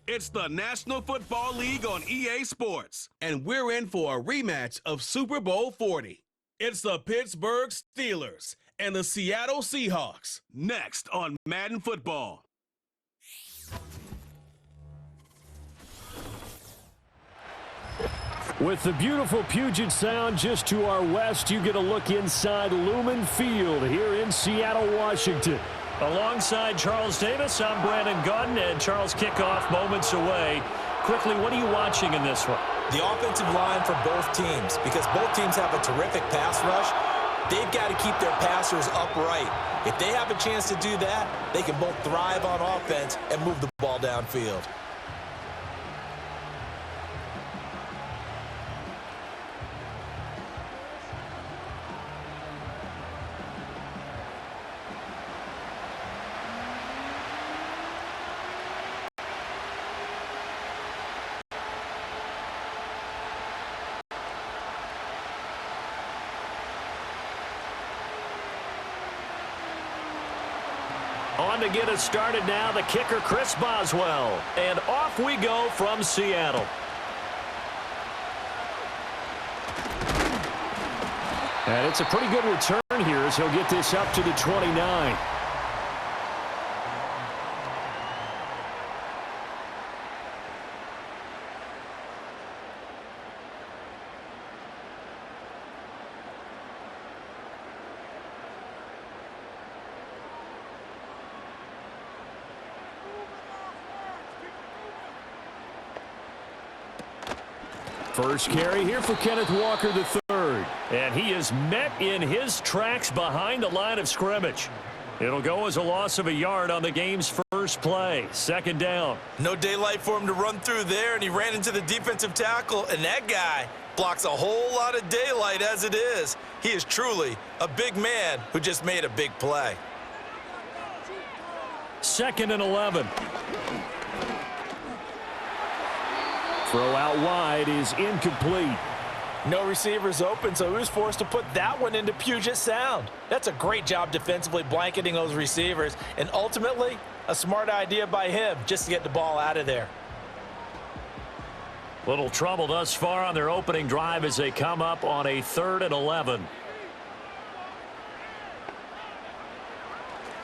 It's the National Football League on EA Sports, and we're in for a rematch of Super Bowl 40. It's the Pittsburgh Steelers and the Seattle Seahawks, next on Madden Football. With the beautiful Puget Sound just to our west, you get a look inside Lumen Field here in Seattle, Washington. Alongside Charles Davis, I'm Brandon Gunn, and Charles kickoff moments away. Quickly, what are you watching in this one? The offensive line for both teams, because both teams have a terrific pass rush. They've got to keep their passers upright. If they have a chance to do that, they can both thrive on offense and move the ball downfield. On to get us started now, the kicker, Chris Boswell. And off we go from Seattle. And it's a pretty good return here as he'll get this up to the 29. First carry here for Kenneth Walker III. And he is met in his tracks behind the line of scrimmage. It'll go as a loss of a yard on the game's first play. Second down. No daylight for him to run through there, and he ran into the defensive tackle, and that guy blocks a whole lot of daylight as it is. He is truly a big man who just made a big play. 2nd and 11. Throw out wide is incomplete. No receivers open, so he was forced to put that one into Puget Sound. That's a great job defensively blanketing those receivers, and ultimately, a smart idea by him just to get the ball out of there. Little trouble thus far on their opening drive as they come up on a 3rd and 11.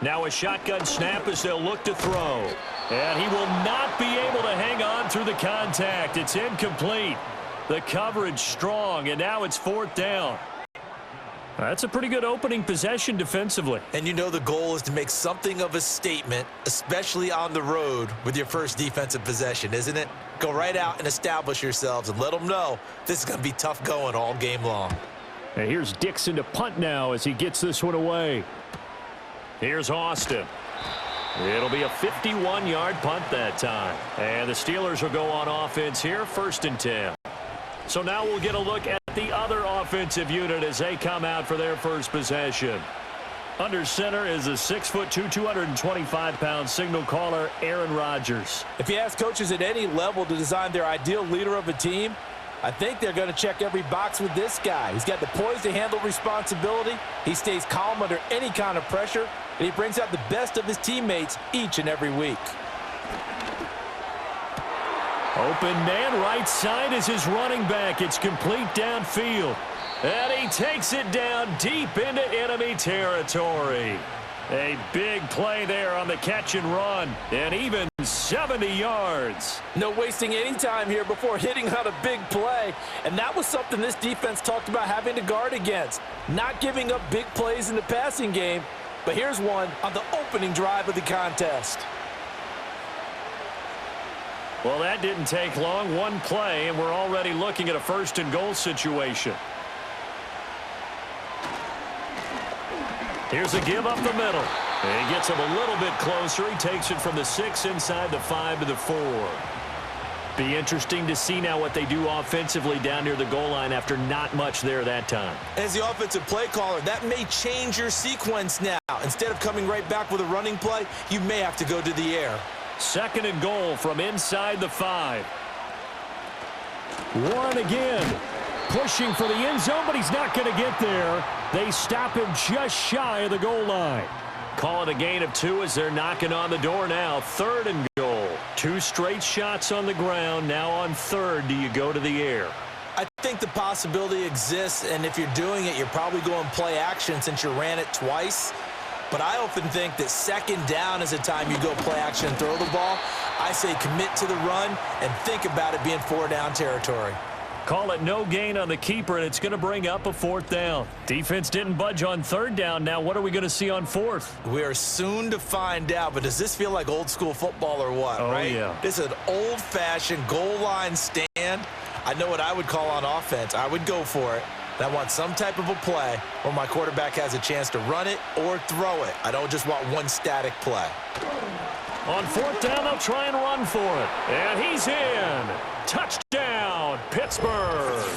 Now a shotgun snap as they'll look to throw. And he will not be able to hang on through the contact. It's incomplete. The coverage strong, and now it's 4th down. That's a pretty good opening possession defensively. And you know the goal is to make something of a statement, especially on the road with your first defensive possession, isn't it? Go right out and establish yourselves and let them know this is going to be tough going all game long. And here's Dixon to punt now as he gets this one away. Here's Austin. It'll be a 51-yard punt that time. And the Steelers will go on offense here, 1st and 10. So now we'll get a look at the other offensive unit as they come out for their first possession. Under center is a 6'2", 225-pound signal caller, Aaron Rodgers. If you ask coaches at any level to design their ideal leader of a team, I think they're going to check every box with this guy. He's got the poise to handle responsibility. He stays calm under any kind of pressure, and he brings out the best of his teammates each and every week. Open man right side is his running back. It's complete downfield. And he takes it down deep into enemy territory. A big play there on the catch and run, and even 70 yards. No wasting any time here before hitting on a big play, and that was something this defense talked about having to guard against. Not giving up big plays in the passing game, but here's one on the opening drive of the contest. Well, that didn't take long. One play, and we're already looking at a 1st and goal situation. Here's a give up the middle. And he gets him a little bit closer. He takes it from the 6 inside the 5 to the 4. Be interesting to see now what they do offensively down near the goal line after not much there that time. As the offensive play caller, that may change your sequence now. Instead of coming right back with a running play, you may have to go to the air. 2nd and goal from inside the 5. Warren again. Pushing for the end zone, but he's not going to get there. They stop him just shy of the goal line. Call it a gain of 2 as they're knocking on the door now. 3rd and goal. 2 straight shots on the ground. Now on third, do you go to the air? I think the possibility exists, and if you're doing it, you're probably going play action since you ran it twice. But I often think that second down is a time you go play action and throw the ball. I say commit to the run and think about it being 4-down territory. Call it no gain on the keeper, and it's going to bring up a 4th down. Defense didn't budge on 3rd down. Now what are we going to see on 4th? We are soon to find out, but does this feel like old school football or what, right? Yeah. This is an old-fashioned goal line stand. I know what I would call on offense. I would go for it. And I want some type of a play where my quarterback has a chance to run it or throw it. I don't just want one static play. On 4th down, they'll try and run for it. And he's in. Touchdown, Pittsburgh.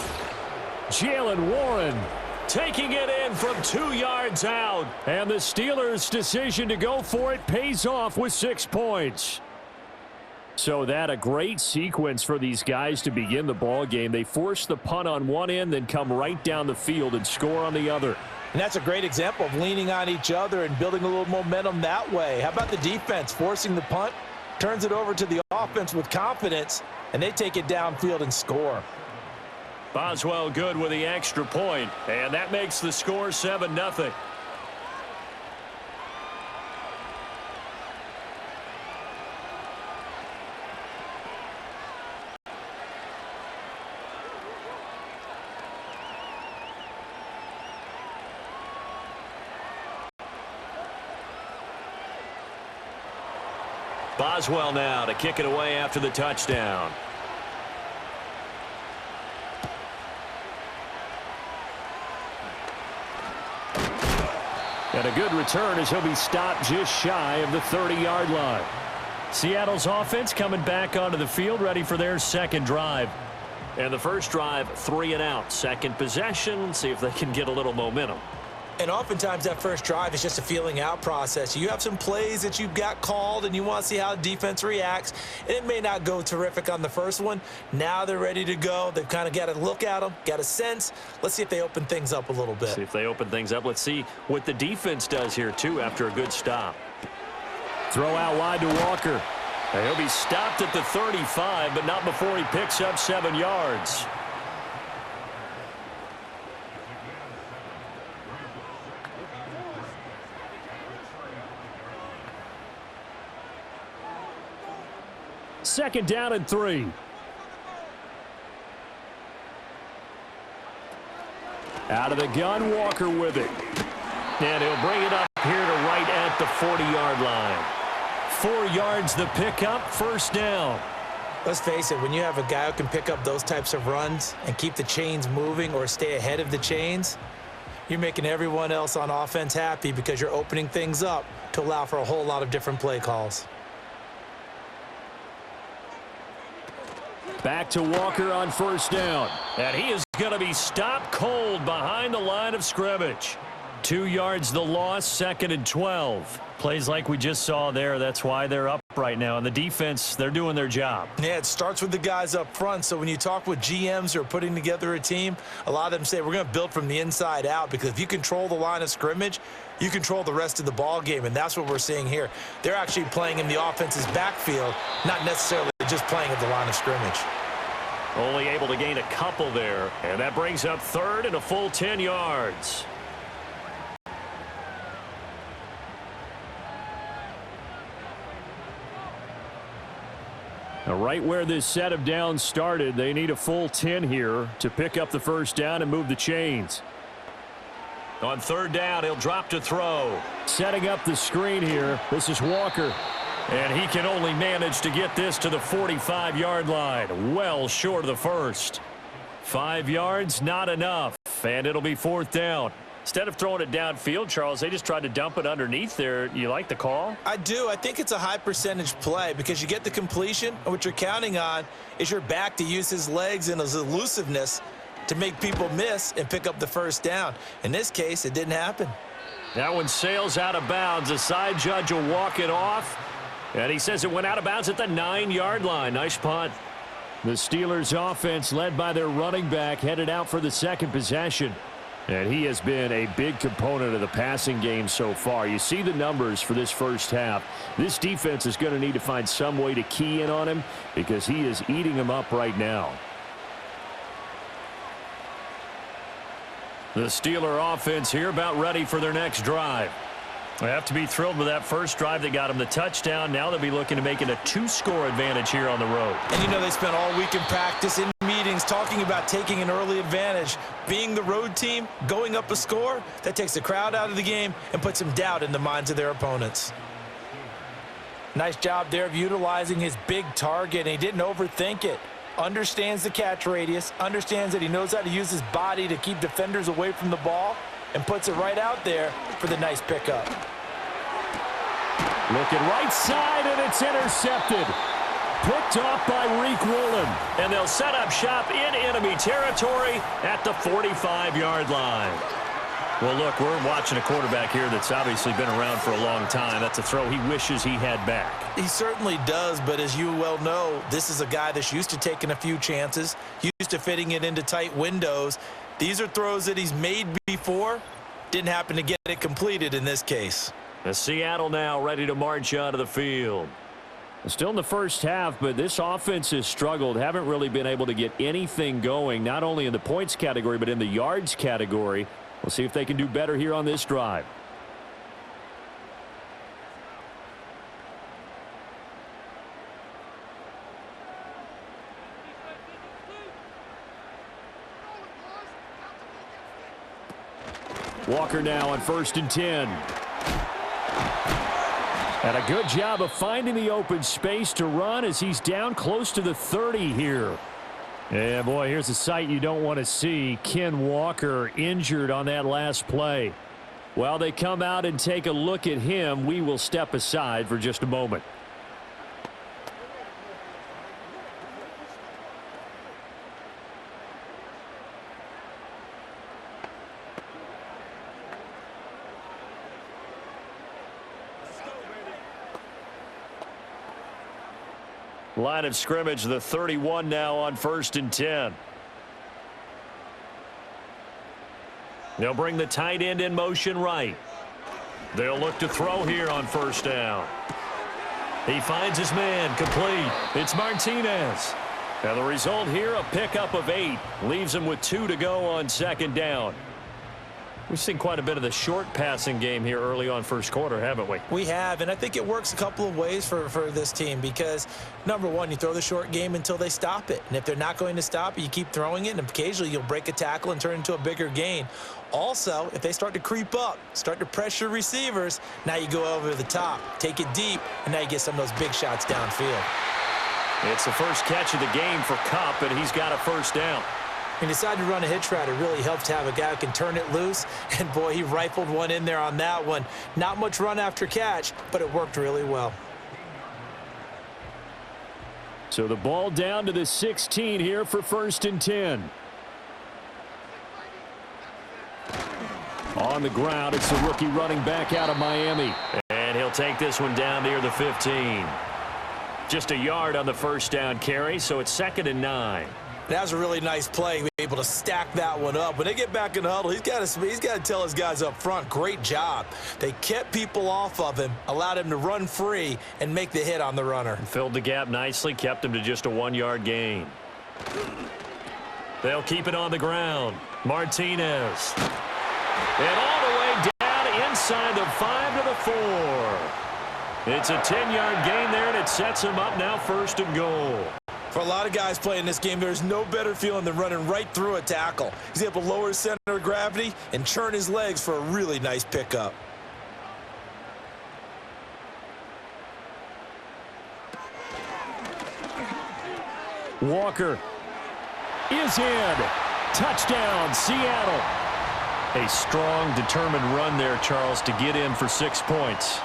Jalen Warren taking it in from 2 yards out. And the Steelers' decision to go for it pays off with 6 points. So that a great sequence for these guys to begin the ball game. They force the punt on one end, then come right down the field and score on the other. And that's a great example of leaning on each other and building a little momentum that way. How about the defense forcing the punt, turns it over to the offense with confidence, and they take it downfield and score. Boswell good with the extra point, and that makes the score 7-0. Boswell now to kick it away after the touchdown. And a good return as he'll be stopped just shy of the 30-yard line. Seattle's offense coming back onto the field, ready for their second drive. And the first drive, 3 and out. Second possession, see if they can get a little momentum. And oftentimes that first drive is just a feeling out process. You have some plays that you've got called and you want to see how the defense reacts. And it may not go terrific on the first one. Now they're ready to go. They've kind of got to look at them, got a sense. Let's see if they open things up a little bit. See if they open things up. Let's see what the defense does here, too, after a good stop. Throw out wide to Walker. And he'll be stopped at the 35, but not before he picks up 7 yards. Second down and 3. Out of the gun, Walker with it. And he'll bring it up here to right at the 40-yard line. 4 yards the pickup, first down. Let's face it, when you have a guy who can pick up those types of runs and keep the chains moving or stay ahead of the chains, you're making everyone else on offense happy because you're opening things up to allow for a whole lot of different play calls. Back to Walker on first down. And he is going to be stopped cold behind the line of scrimmage. 2 yards the loss, 2nd and 12. Plays like we just saw there. That's why they're up right now. And the defense, they're doing their job. Yeah, it starts with the guys up front. So when you talk with GMs who are putting together a team, a lot of them say we're going to build from the inside out, because if you control the line of scrimmage, you control the rest of the ball game, and that's what we're seeing here. They're actually playing in the offense's backfield, not necessarily just playing at the line of scrimmage. Only able to gain a couple there, and that brings up 3rd and a full 10 yards. Now, right where this set of downs started, they need a full 10 here to pick up the first down and move the chains. On 3rd down, he'll drop to throw. Setting up the screen here. This is Walker. And he can only manage to get this to the 45-yard line. Well short of the first. 5 yards, not enough. And it'll be 4th down. Instead of throwing it downfield, Charles, they just tried to dump it underneath there. You like the call? I do. I think it's a high percentage play because you get the completion, and what you're counting on is your back to use his legs and his elusiveness to make people miss and pick up the first down. In this case, it didn't happen. That one sails out of bounds. The side judge will walk it off. And he says it went out of bounds at the 9-yard line. Nice punt. The Steelers offense, led by their running back, headed out for the second possession. And he has been a big component of the passing game so far. You see the numbers for this first half. This defense is going to need to find some way to key in on him because he is eating them up right now. The Steeler offense here about ready for their next drive. They have to be thrilled with that first drive that got them the touchdown. Now they'll be looking to make it a 2-score advantage here on the road. And you know they spent all week in practice, in meetings, talking about taking an early advantage. Being the road team, going up a score, that takes the crowd out of the game and puts some doubt in the minds of their opponents. Nice job there of utilizing his big target, and he didn't overthink it. Understands the catch radius, understands that he knows how to use his body to keep defenders away from the ball, and puts it right out there for the nice pickup. Looking right side, and it's intercepted. Picked off by Reek Woolen. And they'll set up shop in enemy territory at the 45-yard line. Well, look, we're watching a quarterback here that's obviously been around for a long time. That's a throw he wishes he had back. He certainly does, but as you well know, this is a guy that's used to taking a few chances, used to fitting it into tight windows. These are throws that he's made before. Didn't happen to get it completed in this case. And Seattle now ready to march onto the field. Still in the first half, but this offense has struggled. Haven't really been able to get anything going, not only in the points category, but in the yards category. We'll see if they can do better here on this drive. Walker now on 1st and 10. And a good job of finding the open space to run as he's down close to the 30 here. Yeah, boy, here's a sight you don't want to see. Ken Walker injured on that last play. While they come out and take a look at him, we will step aside for just a moment. Line of scrimmage, the 31 now on 1st and 10. They'll bring the tight end in motion right. They'll look to throw here on 1st down. He finds his man, complete. It's Martinez. And the result here, a pickup of 8. Leaves him with 2 to go on 2nd down. We've seen quite a bit of the short passing game here early on first quarter, haven't we? We have, and I think it works a couple of ways for this team because, number one, you throw the short game until they stop it. And if they're not going to stop it, you keep throwing it, and occasionally you'll break a tackle and turn it into a bigger gain. Also, if they start to creep up, start to pressure receivers, now you go over the top, take it deep, and now you get some of those big shots downfield. It's the first catch of the game for Kupp, and he's got a 1st down. He decided to run a hitch route. It really helps to have a guy who can turn it loose. And, boy, he rifled one in there on that one. Not much run after catch, but it worked really well. So the ball down to the 16 here for 1st and 10. On the ground, it's the rookie running back out of Miami. And he'll take this one down near the 15. Just a yard on the 1st down carry, so it's 2nd and 9. That was a really nice play, able to stack that one up. When they get back in the huddle, he's got to tell his guys up front, great job. They kept people off of him, allowed him to run free and make the hit on the runner. Filled the gap nicely, kept him to just a 1-yard gain. They'll keep it on the ground. Martinez. And all the way down inside the 5 to the 4. It's a 10-yard gain there, and it sets him up now 1st and goal. For a lot of guys playing this game, there's no better feeling than running right through a tackle. He's able to lower his center of gravity and churn his legs for a really nice pickup. Walker is in. Touchdown, Seattle. A strong, determined run there, Charles, to get in for 6 points.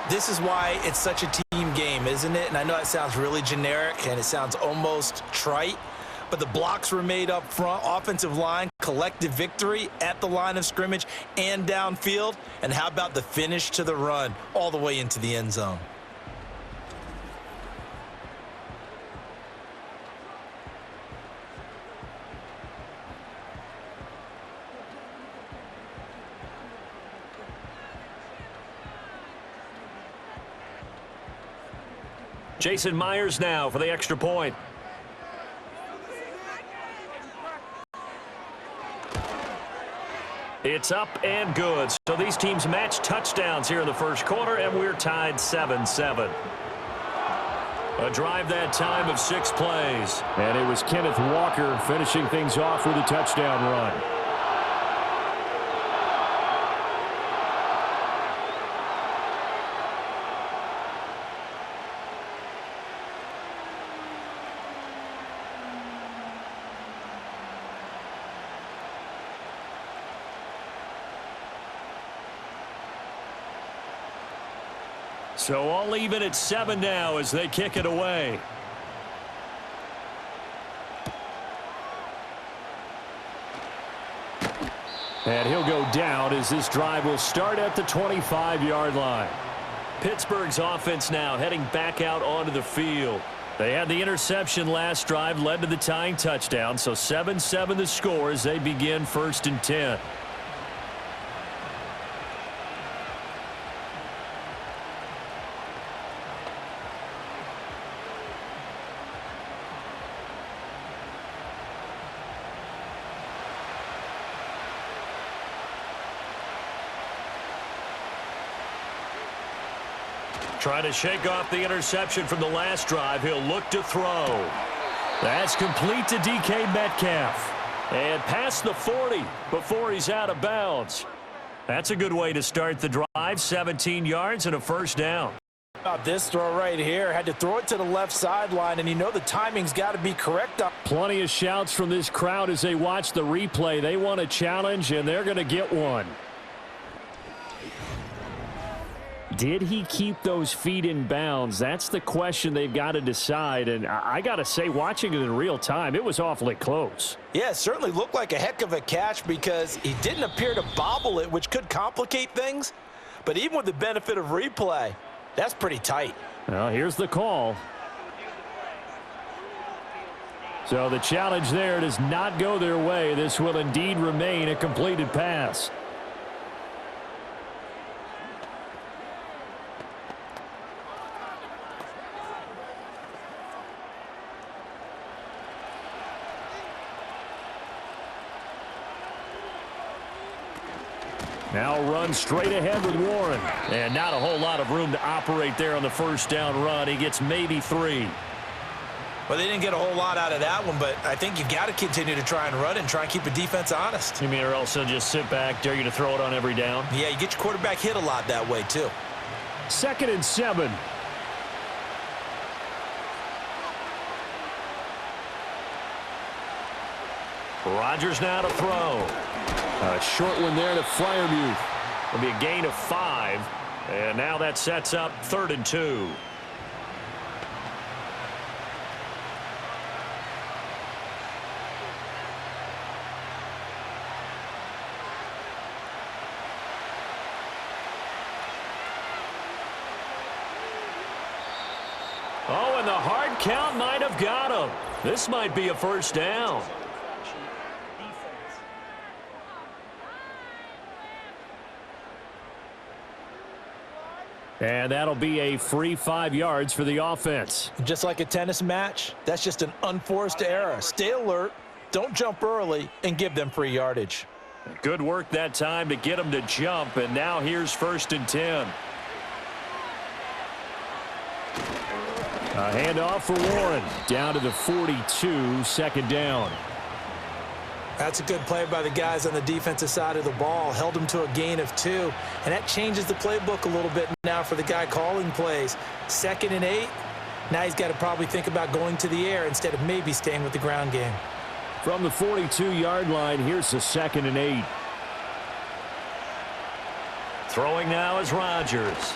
This is why it's such a team game, isn't it? And I know it sounds really generic and it sounds almost trite, but the blocks were made up front, offensive line, collective victory at the line of scrimmage and downfield. And how about the finish to the run all the way into the end zone? Jason Myers now for the extra point. It's up and good. So these teams match touchdowns here in the first quarter, and we're tied 7-7. A drive that time of 6 plays. And it was Kenneth Walker finishing things off with a touchdown run. So all even at 7 now as they kick it away. And he'll go down as this drive will start at the 25-yard line. Pittsburgh's offense now heading back out onto the field. They had the interception last drive, led to the tying touchdown. So 7-7 the score as they begin 1st and 10. Trying to shake off the interception from the last drive. He'll look to throw. That's complete to DK Metcalf. And past the 40 before he's out of bounds. That's a good way to start the drive. 17 yards and a first down. This throw right here. Had to throw it to the left sideline, and you know the timing's got to be correct. Plenty of shouts from this crowd as they watch the replay. They want a challenge, and they're going to get one. Did he keep those feet in bounds? That's the question they've got to decide. And I got to say, watching it in real time, it was awfully close. Yeah, it certainly looked like a heck of a catch because he didn't appear to bobble it, which could complicate things. But even with the benefit of replay, that's pretty tight. Well, here's the call. So the challenge there does not go their way. This will indeed remain a completed pass. Now run straight ahead with Warren. And not a whole lot of room to operate there on the first down run. He gets maybe 3. Well, they didn't get a whole lot out of that one, but I think you've got to continue to try and run and try and keep the defense honest. You mean or else they'll just sit back, dare you to throw it on every down? Yeah, you get your quarterback hit a lot that way, too. 2nd and 7. Rodgers now to throw. A short one there to Freiermuth. It'll be a gain of 5. And now that sets up 3rd and 2. Oh, and the hard count might have got him. This might be a first down. And that'll be a free 5 yards for the offense. Just like a tennis match, that's just an unforced error. Stay alert, don't jump early, and give them free yardage. Good work that time to get them to jump, and now here's 1st and 10. A handoff for Warren. Down to the 42, 2nd down. That's a good play by the guys on the defensive side of the ball. Held them to a gain of 2. And that changes the playbook a little bit now for the guy calling plays. 2nd and 8. Now he's got to probably think about going to the air instead of maybe staying with the ground game. From the 42-yard line, here's the 2nd and 8. Throwing now is Rodgers.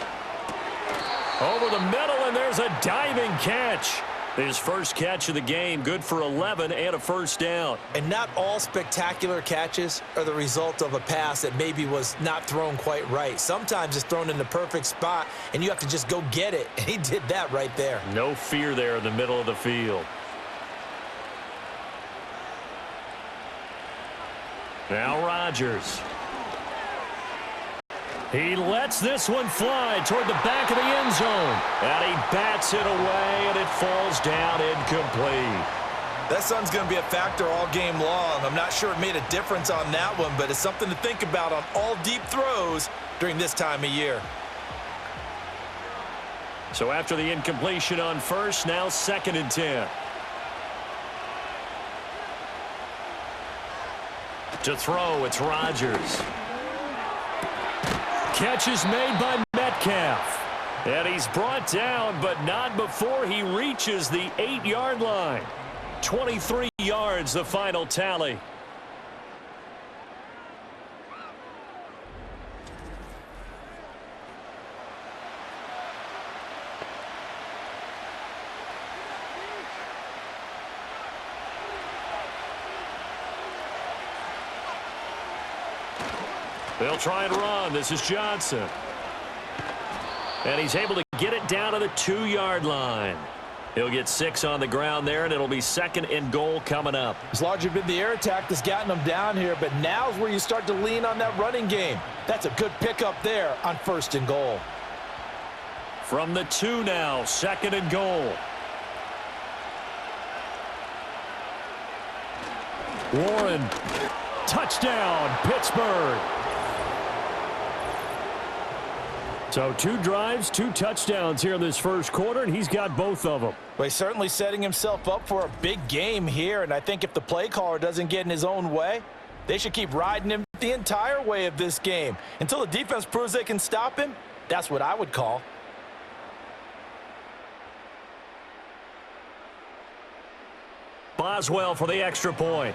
Over the middle, and there's a diving catch. His first catch of the game, good for 11 and a first down. And not all spectacular catches are the result of a pass that maybe was not thrown quite right. Sometimes it's thrown in the perfect spot, and you have to just go get it. And he did that right there. No fear there in the middle of the field. Now Rodgers. He lets this one fly toward the back of the end zone. And he bats it away, and it falls down incomplete. That sun's going to be a factor all game long. I'm not sure it made a difference on that one, but it's something to think about on all deep throws during this time of year. So after the incompletion on first, now 2nd and 10. To throw, it's Rodgers. Catch is made by Metcalf. And he's brought down, but not before he reaches the 8-yard line. 23 yards, the final tally. They'll try and run. This is Johnson. And he's able to get it down to the 2-yard line. He'll get 6 on the ground there, and it'll be 2nd and goal coming up. It's largely been the air attack that's gotten them down here, but now's where you start to lean on that running game. That's a good pickup there on 1st and goal. From the 2 now, 2nd and goal. Warren, touchdown, Pittsburgh. So 2 drives, 2 touchdowns here in this first quarter, and he's got both of them. Well, he's certainly setting himself up for a big game here, and I think if the play caller doesn't get in his own way, they should keep riding him the entire way of this game. Until the defense proves they can stop him, that's what I would call. Boswell for the extra point.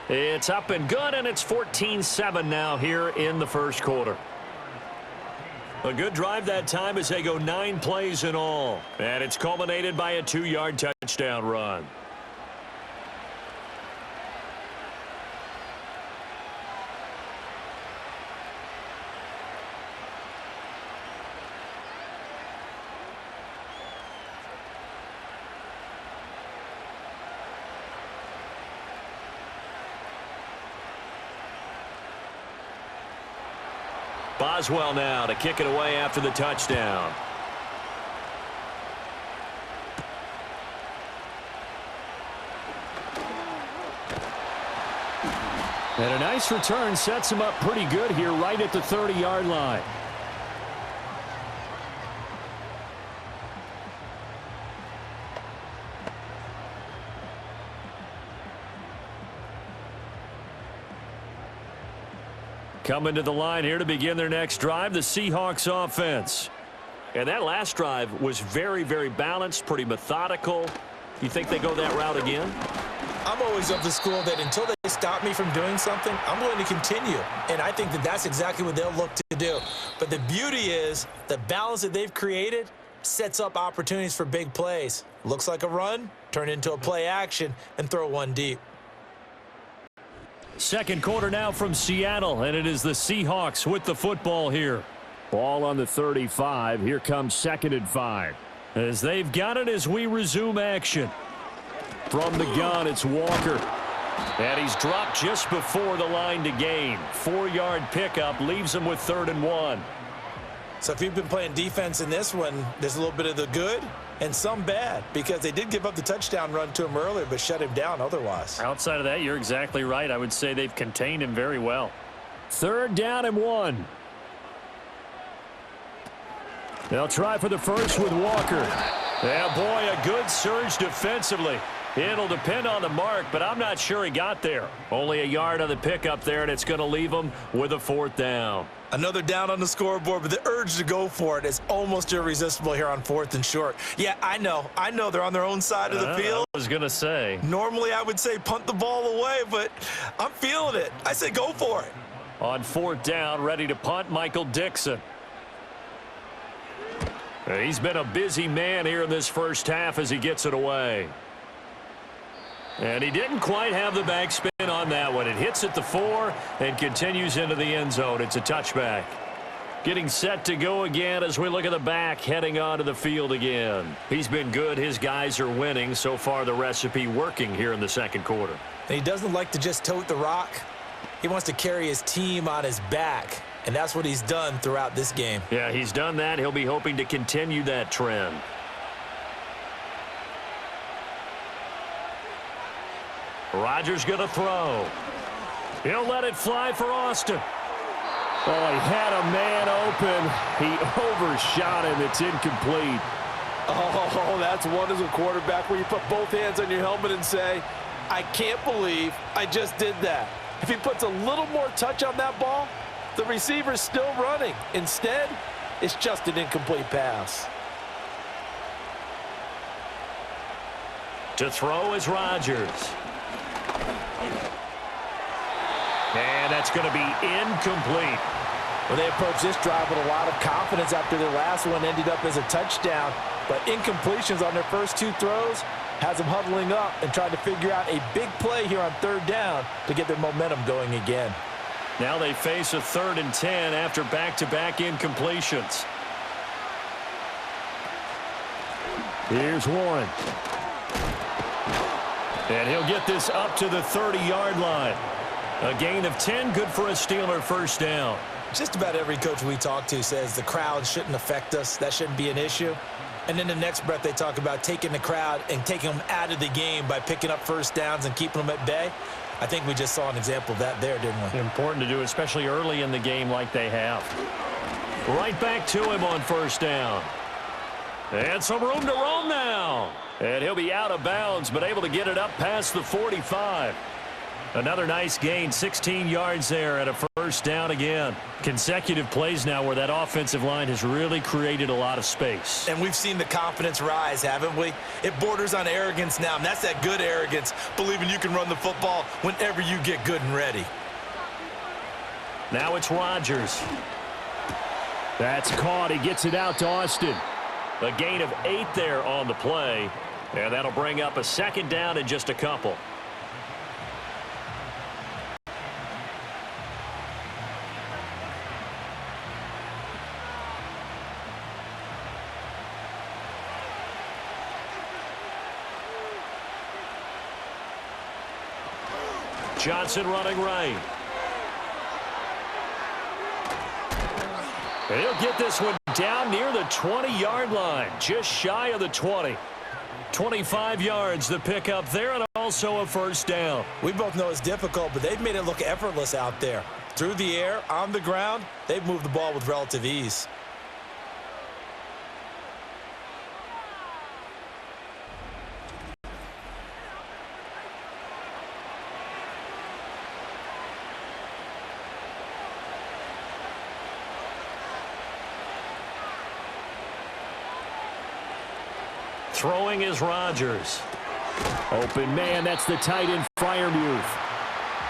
It's up and good, and it's 14-7 now here in the first quarter. A good drive that time as they go 9 plays in all. And it's culminated by a 2-yard touchdown run. Boswell now to kick it away after the touchdown. And a nice return sets him up pretty good here right at the 30-yard line. Coming to the line here to begin their next drive, the Seahawks offense. And that last drive was very, very balanced, pretty methodical. You think they go that route again? I'm always of the school that until they stop me from doing something, I'm going to continue. And I think that that's exactly what they'll look to do. But the beauty is the balance that they've created sets up opportunities for big plays. Looks like a run, turn into a play action, and throw one deep. Second quarter now from Seattle, and it is the Seahawks with the football here. Ball on the 35. Here comes 2nd and 5. As they've got it as we resume action. From the gun, it's Walker. And he's dropped just before the line to gain. 4-yard pickup leaves him with 3rd and 1. So if you've been playing defense in this one, there's a little bit of the good and some bad, because they did give up the touchdown run to him earlier but shut him down otherwise. Outside of that, you're exactly right. I would say they've contained him very well. 3rd down and 1. They'll try for the first with Walker. Yeah, boy, a good surge defensively. It'll depend on the mark, but I'm not sure he got there. Only a yard on the pickup there, and it's going to leave him with a 4th down. Another down on the scoreboard, but the urge to go for it is almost irresistible here on 4th and short. Yeah, I know they're on their own side of the field. I was going to say. Normally I would say punt the ball away, but I'm feeling it. I say go for it. On 4th down, ready to punt, Michael Dixon. He's been a busy man here in this first half as he gets it away. And he didn't quite have the backspin on that one. It hits at the 4 and continues into the end zone. It's a touchback. Getting set to go again as we look at the back heading onto the field again. He's been good. His guys are winning. So far the recipe working here in the second quarter. And he doesn't like to just tote the rock. He wants to carry his team on his back, and that's what he's done throughout this game. Yeah, he's done that. He'll be hoping to continue that trend. Rodgers going to throw. He'll let it fly for Austin. Oh, he had a man open. He overshot him. It's incomplete. Oh, that's one as a quarterback where you put both hands on your helmet and say, I can't believe I just did that. If he puts a little more touch on that ball, the receiver's still running. Instead, it's just an incomplete pass. To throw is Rodgers. And that's going to be incomplete. Well, they approached this drive with a lot of confidence after their last one ended up as a touchdown. But incompletions on their first two throws has them huddling up and trying to figure out a big play here on third down to get their momentum going again. Now they face a 3rd and 10 after back-to-back incompletions. Here's Warren. And he'll get this up to the 30-yard line. A gain of 10, good for a Steeler first down. Just about every coach we talk to says the crowd shouldn't affect us. That shouldn't be an issue. And in the next breath, they talk about taking the crowd and taking them out of the game by picking up first downs and keeping them at bay. I think we just saw an example of that there, didn't we? Important to do, especially early in the game like they have. Right back to him on first down. And some room to roam now. And he'll be out of bounds, but able to get it up past the 45. Another nice gain, 16 yards there at a first down again. Consecutive plays now where that offensive line has really created a lot of space. And we've seen the confidence rise, haven't we? It borders on arrogance now, and that's that good arrogance, believing you can run the football whenever you get good and ready. Now it's Rodgers. That's caught. He gets it out to Austin. A gain of 8 there on the play, and that'll bring up a second down in just a couple. Johnson running right. He'll get this one down near the 20-yard line, just shy of the 20. 25 yards the pickup there, and also a first down. We both know it's difficult, but they've made it look effortless out there. Through the air, on the ground, they've moved the ball with relative ease. Throwing is Rodgers. Open man, that's the tight end Freiermuth.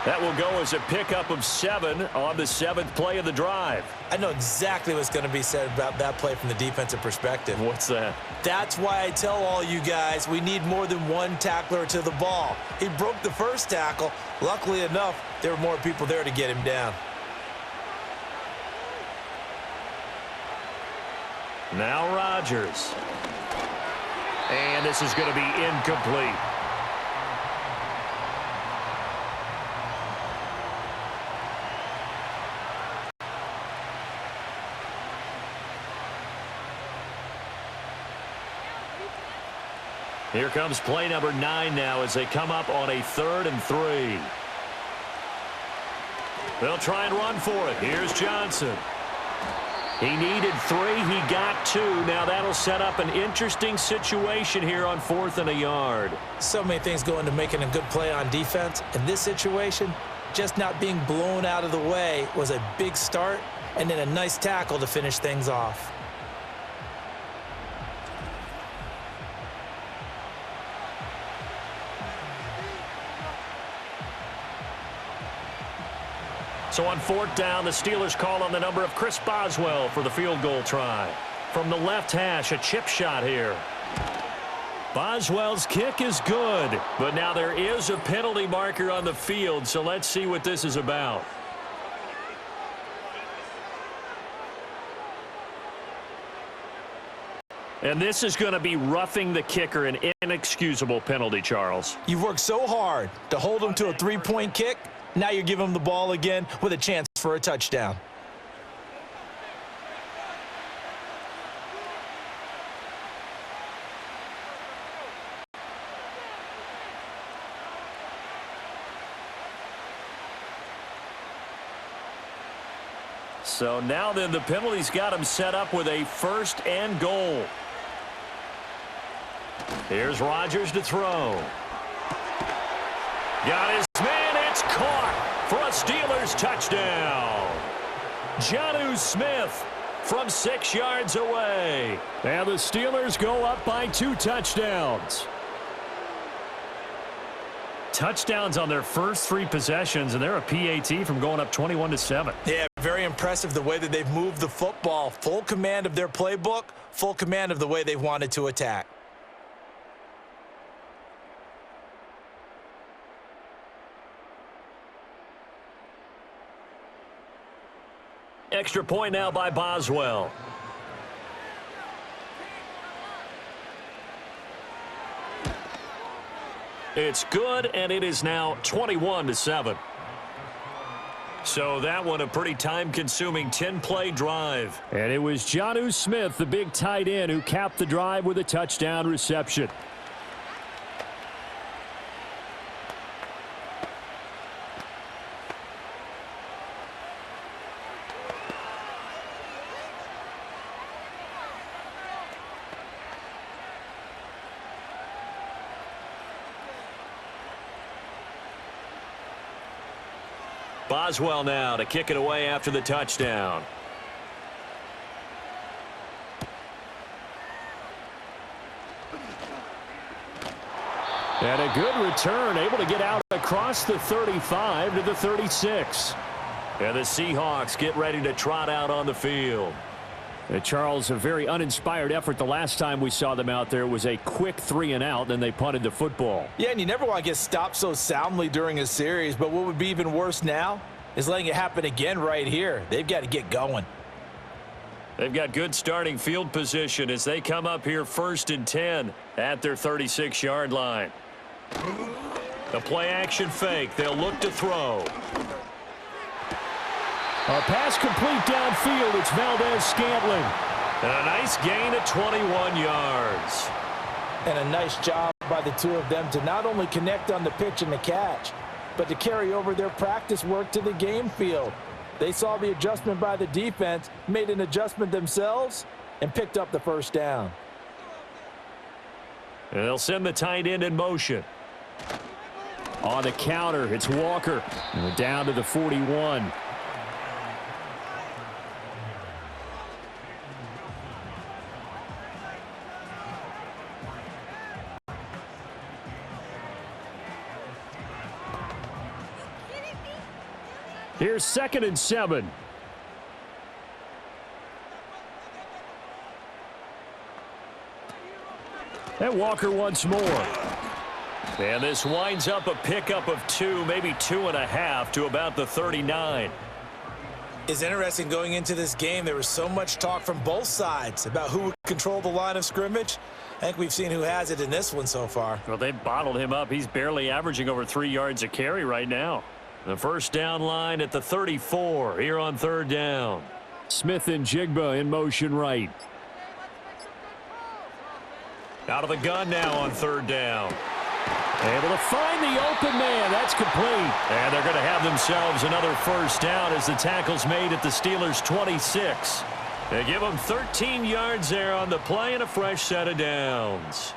That will go as a pickup of 7 on the 7th play of the drive. I know exactly what's going to be said about that play from the defensive perspective. What's that? That's why I tell all you guys we need more than one tackler to the ball. He broke the first tackle. Luckily enough, there were more people there to get him down. Now Rodgers. And this is going to be incomplete. Here comes play number 9 now as they come up on a 3rd and 3. They'll try and run for it. Here's Johnson. He needed 3. He got 2. Now that'll set up an interesting situation here on 4th and a yard. So many things go into making a good play on defense. In this situation, just not being blown out of the way was a big start, and then a nice tackle to finish things off. So on 4th down, the Steelers call on the number of Chris Boswell for the field goal try. From the left hash, a chip shot here. Boswell's kick is good, but now there is a penalty marker on the field, so let's see what this is about. And this is going to be roughing the kicker, an inexcusable penalty, Charles. You've worked so hard to hold him to a three-point kick. Now you're giving him the ball again with a chance for a touchdown. So now then, the penalty's got him set up with a 1st and goal. Here's Rodgers to throw. Got his man. It's caught for a Steelers touchdown. Jonnu Smith from 6 yards away. And the Steelers go up by 2 touchdowns. Touchdowns on their first 3 possessions, and they're a PAT from going up 21-7. Yeah, very impressive the way that they've moved the football. Full command of their playbook, full command of the way they've wanted to attack. Extra point now by Boswell. It's good, and it is now 21-7. So that one a pretty time-consuming 10-play drive. And it was Jonnu Smith, the big tight end, who capped the drive with a touchdown reception. Boswell now to kick it away after the touchdown. And a good return, able to get out across the 35 to the 36. And the Seahawks get ready to trot out on the field. Charles, a very uninspired effort. The last time we saw them out there was a quick 3 and out, then they punted the football. Yeah, and you never want to get stopped so soundly during a series, but what would be even worse now is letting it happen again right here. They've got to get going. They've got good starting field position as they come up here 1st and 10 at their 36-yard line. The play action fake. They'll look to throw. A pass complete downfield. It's Valdez-Scantling. And a nice gain of 21 yards. And a nice job by the two of them to not only connect on the pitch and the catch, but to carry over their practice work to the game field. They saw the adjustment by the defense, made an adjustment themselves, and picked up the 1st down. And they'll send the tight end in motion. On the counter, it's Walker. And we're down to the 41. Here's 2nd and 7. And Walker once more. And this winds up a pickup of 2, maybe 2.5 to about the 39. It's interesting going into this game. There was so much talk from both sides about who would control the line of scrimmage. I think we've seen who has it in this one so far. Well, they bottled him up. He's barely averaging over 3 yards a carry right now. The 1st down line at the 34 here on 3rd down. Smith and Jigba in motion right. Out of the gun now on 3rd down. Able to find the open man. That's complete. And they're going to have themselves another 1st down as the tackle's made at the Steelers' 26. They give them 13 yards there on the play and a fresh set of downs.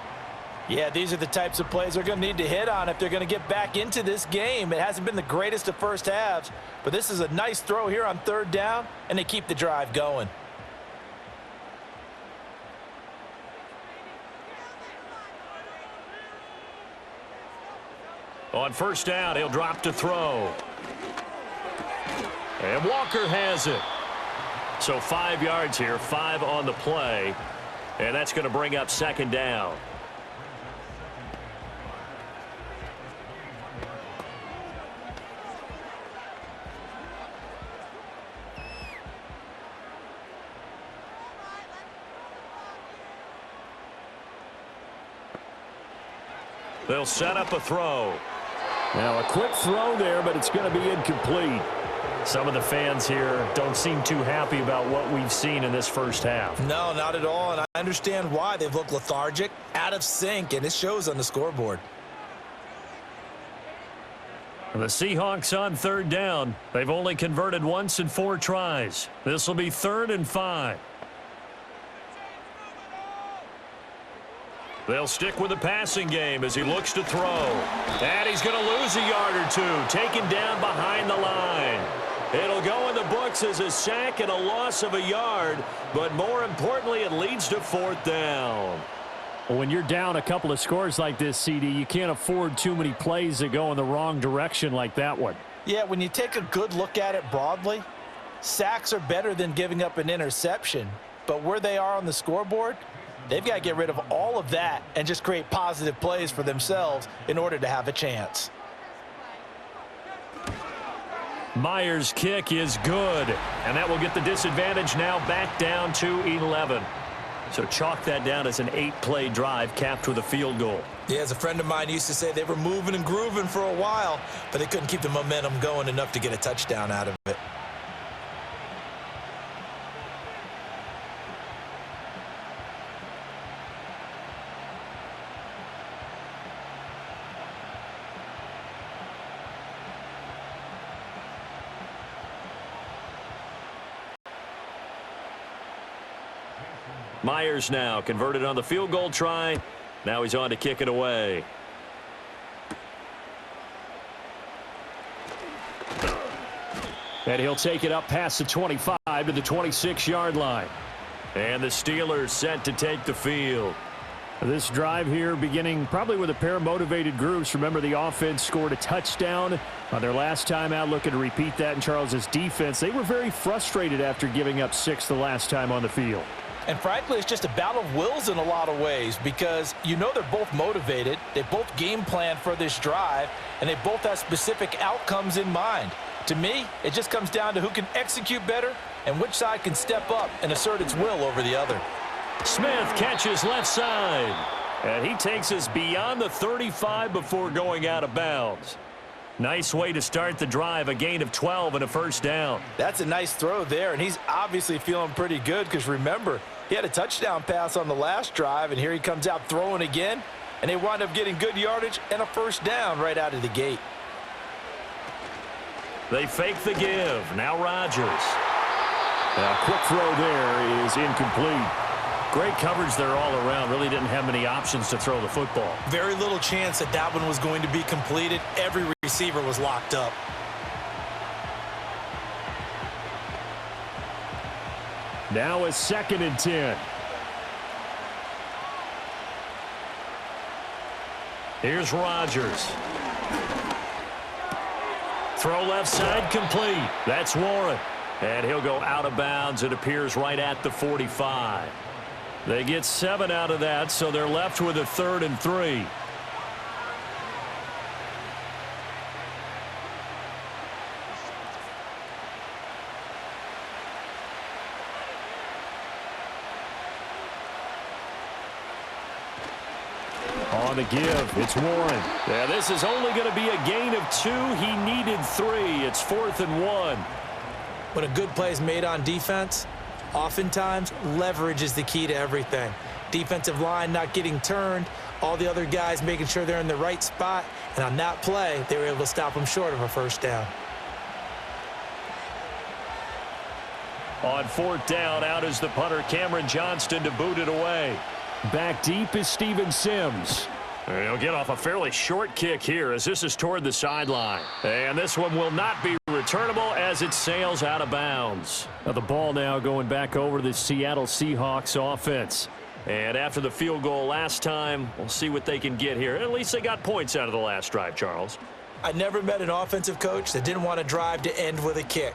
Yeah, these are the types of plays they're going to need to hit on if they're going to get back into this game. It hasn't been the greatest of first halves, but this is a nice throw here on 3rd down, and they keep the drive going. On 1st down, he'll drop to throw. And Walker has it. So 5 yards here, 5 on the play, and that's going to bring up 2nd down. They'll set up a throw. Now a quick throw there, but it's going to be incomplete. Some of the fans here don't seem too happy about what we've seen in this first half. No, not at all, and I understand why. They've looked lethargic, out of sync, and it shows on the scoreboard. The Seahawks on third down. They've only converted once in 4 tries. This will be 3rd and 5. They'll stick with the passing game as he looks to throw. And he's going to lose a yard or 2, taken down behind the line. It'll go in the books as a sack and a loss of a yard, but more importantly, it leads to 4th down. Well, when you're down a couple of scores like this, CD, you can't afford too many plays that go in the wrong direction like that one. Yeah, when you take a good look at it broadly, sacks are better than giving up an interception. But where they are on the scoreboard, they've got to get rid of all of that and just create positive plays for themselves in order to have a chance. Myers' kick is good, and that will get the disadvantage now back down to 11. So chalk that down as an 8-play drive capped with a field goal. Yeah, as a friend of mine used to say, they were moving and grooving for a while, but they couldn't keep the momentum going enough to get a touchdown out of it. Myers now converted on the field goal try. Now he's on to kick it away. And he'll take it up past the 25 to the 26-yard line. And the Steelers set to take the field. This drive here beginning probably with a pair of motivated groups. Remember, the offense scored a touchdown on their last time out. Looking to repeat that in Charles's defense. They were very frustrated after giving up 6 the last time on the field. And frankly, it's just a battle of wills in a lot of ways because you know they're both motivated. They both game plan for this drive, and they both have specific outcomes in mind. To me, it just comes down to who can execute better and which side can step up and assert its will over the other. Smith catches left side, and he takes us beyond the 35 before going out of bounds. Nice way to start the drive, a gain of 12 and a 1st down. That's a nice throw there, and he's obviously feeling pretty good because remember, he had a touchdown pass on the last drive, and here he comes out throwing again, and they wind up getting good yardage and a 1st down right out of the gate. They fake the give. Now Rodgers. A quick throw there is incomplete. Great coverage there all around. Really didn't have many options to throw the football. Very little chance that that one was going to be completed. Every receiver was locked up. Now a 2nd and 10. Here's Rodgers. Throw left side complete. That's Warren. And he'll go out of bounds. It appears right at the 45. They get 7 out of that, so they're left with a 3rd and 3. On the give, it's Warren. Yeah, this is only going to be a gain of 2. He needed 3. It's 4th and 1. When a good play is made on defense, oftentimes leverage is the key to everything. Defensive line not getting turned, all the other guys making sure they're in the right spot, and on that play, they were able to stop them short of a 1st down. On 4th down, out is the punter, Cameron Johnston, to boot it away. Back deep is Steven Sims. He'll get off a fairly short kick here as this is toward the sideline. And this one will not be returnable as it sails out of bounds. Now the ball now going back over to the Seattle Seahawks offense. And after the field goal last time, we'll see what they can get here. At least they got points out of the last drive, Charles. I never met an offensive coach that didn't want a drive to end with a kick.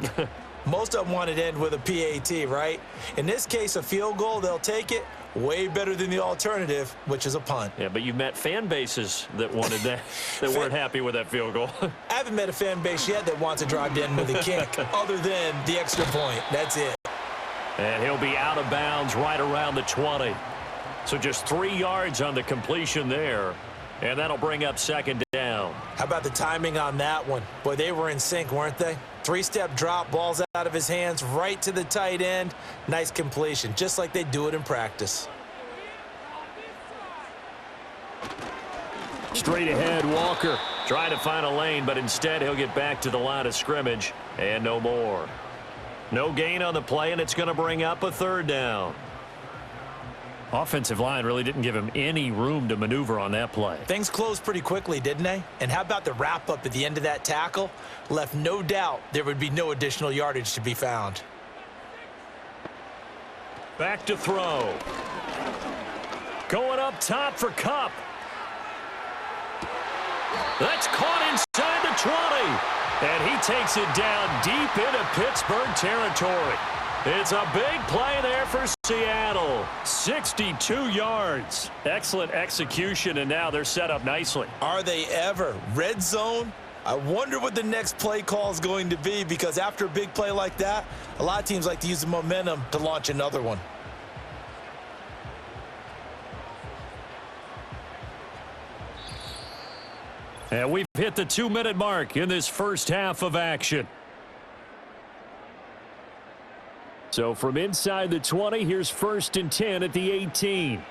Most of them wanted to end with a PAT, right? In this case, a field goal, they'll take it. Way better than the alternative, which is a punt. Yeah, but you've met fan bases that wanted that, that weren't happy with that field goal. I haven't met a fan base yet that wants a drive to end with a kick, other than the extra point. That's it. And he'll be out of bounds right around the 20. So just 3 yards on the completion there. And that'll bring up second down. How about the timing on that one? Boy, they were in sync, weren't they? Three-step drop, balls out of his hands, right to the tight end. Nice completion, just like they do it in practice. Straight ahead, Walker. Trying to find a lane, but instead he'll get back to the line of scrimmage. And no more. No gain on the play, and it's going to bring up a third down. Offensive line really didn't give him any room to maneuver on that play. Things closed pretty quickly, didn't they? And how about the wrap-up at the end of that tackle? Left no doubt there would be no additional yardage to be found. Back to throw. Going up top for Kupp. That's caught inside the 20. And he takes it down deep into Pittsburgh territory. It's a big play there for Seattle. 62 yards. Excellent execution, and now they're set up nicely. Are they ever? Red zone? I wonder what the next play call is going to be, because after a big play like that, a lot of teams like to use the momentum to launch another one. And we've hit the 2-minute mark in this first half of action. So from inside the 20, here's 1st and 10 at the 18.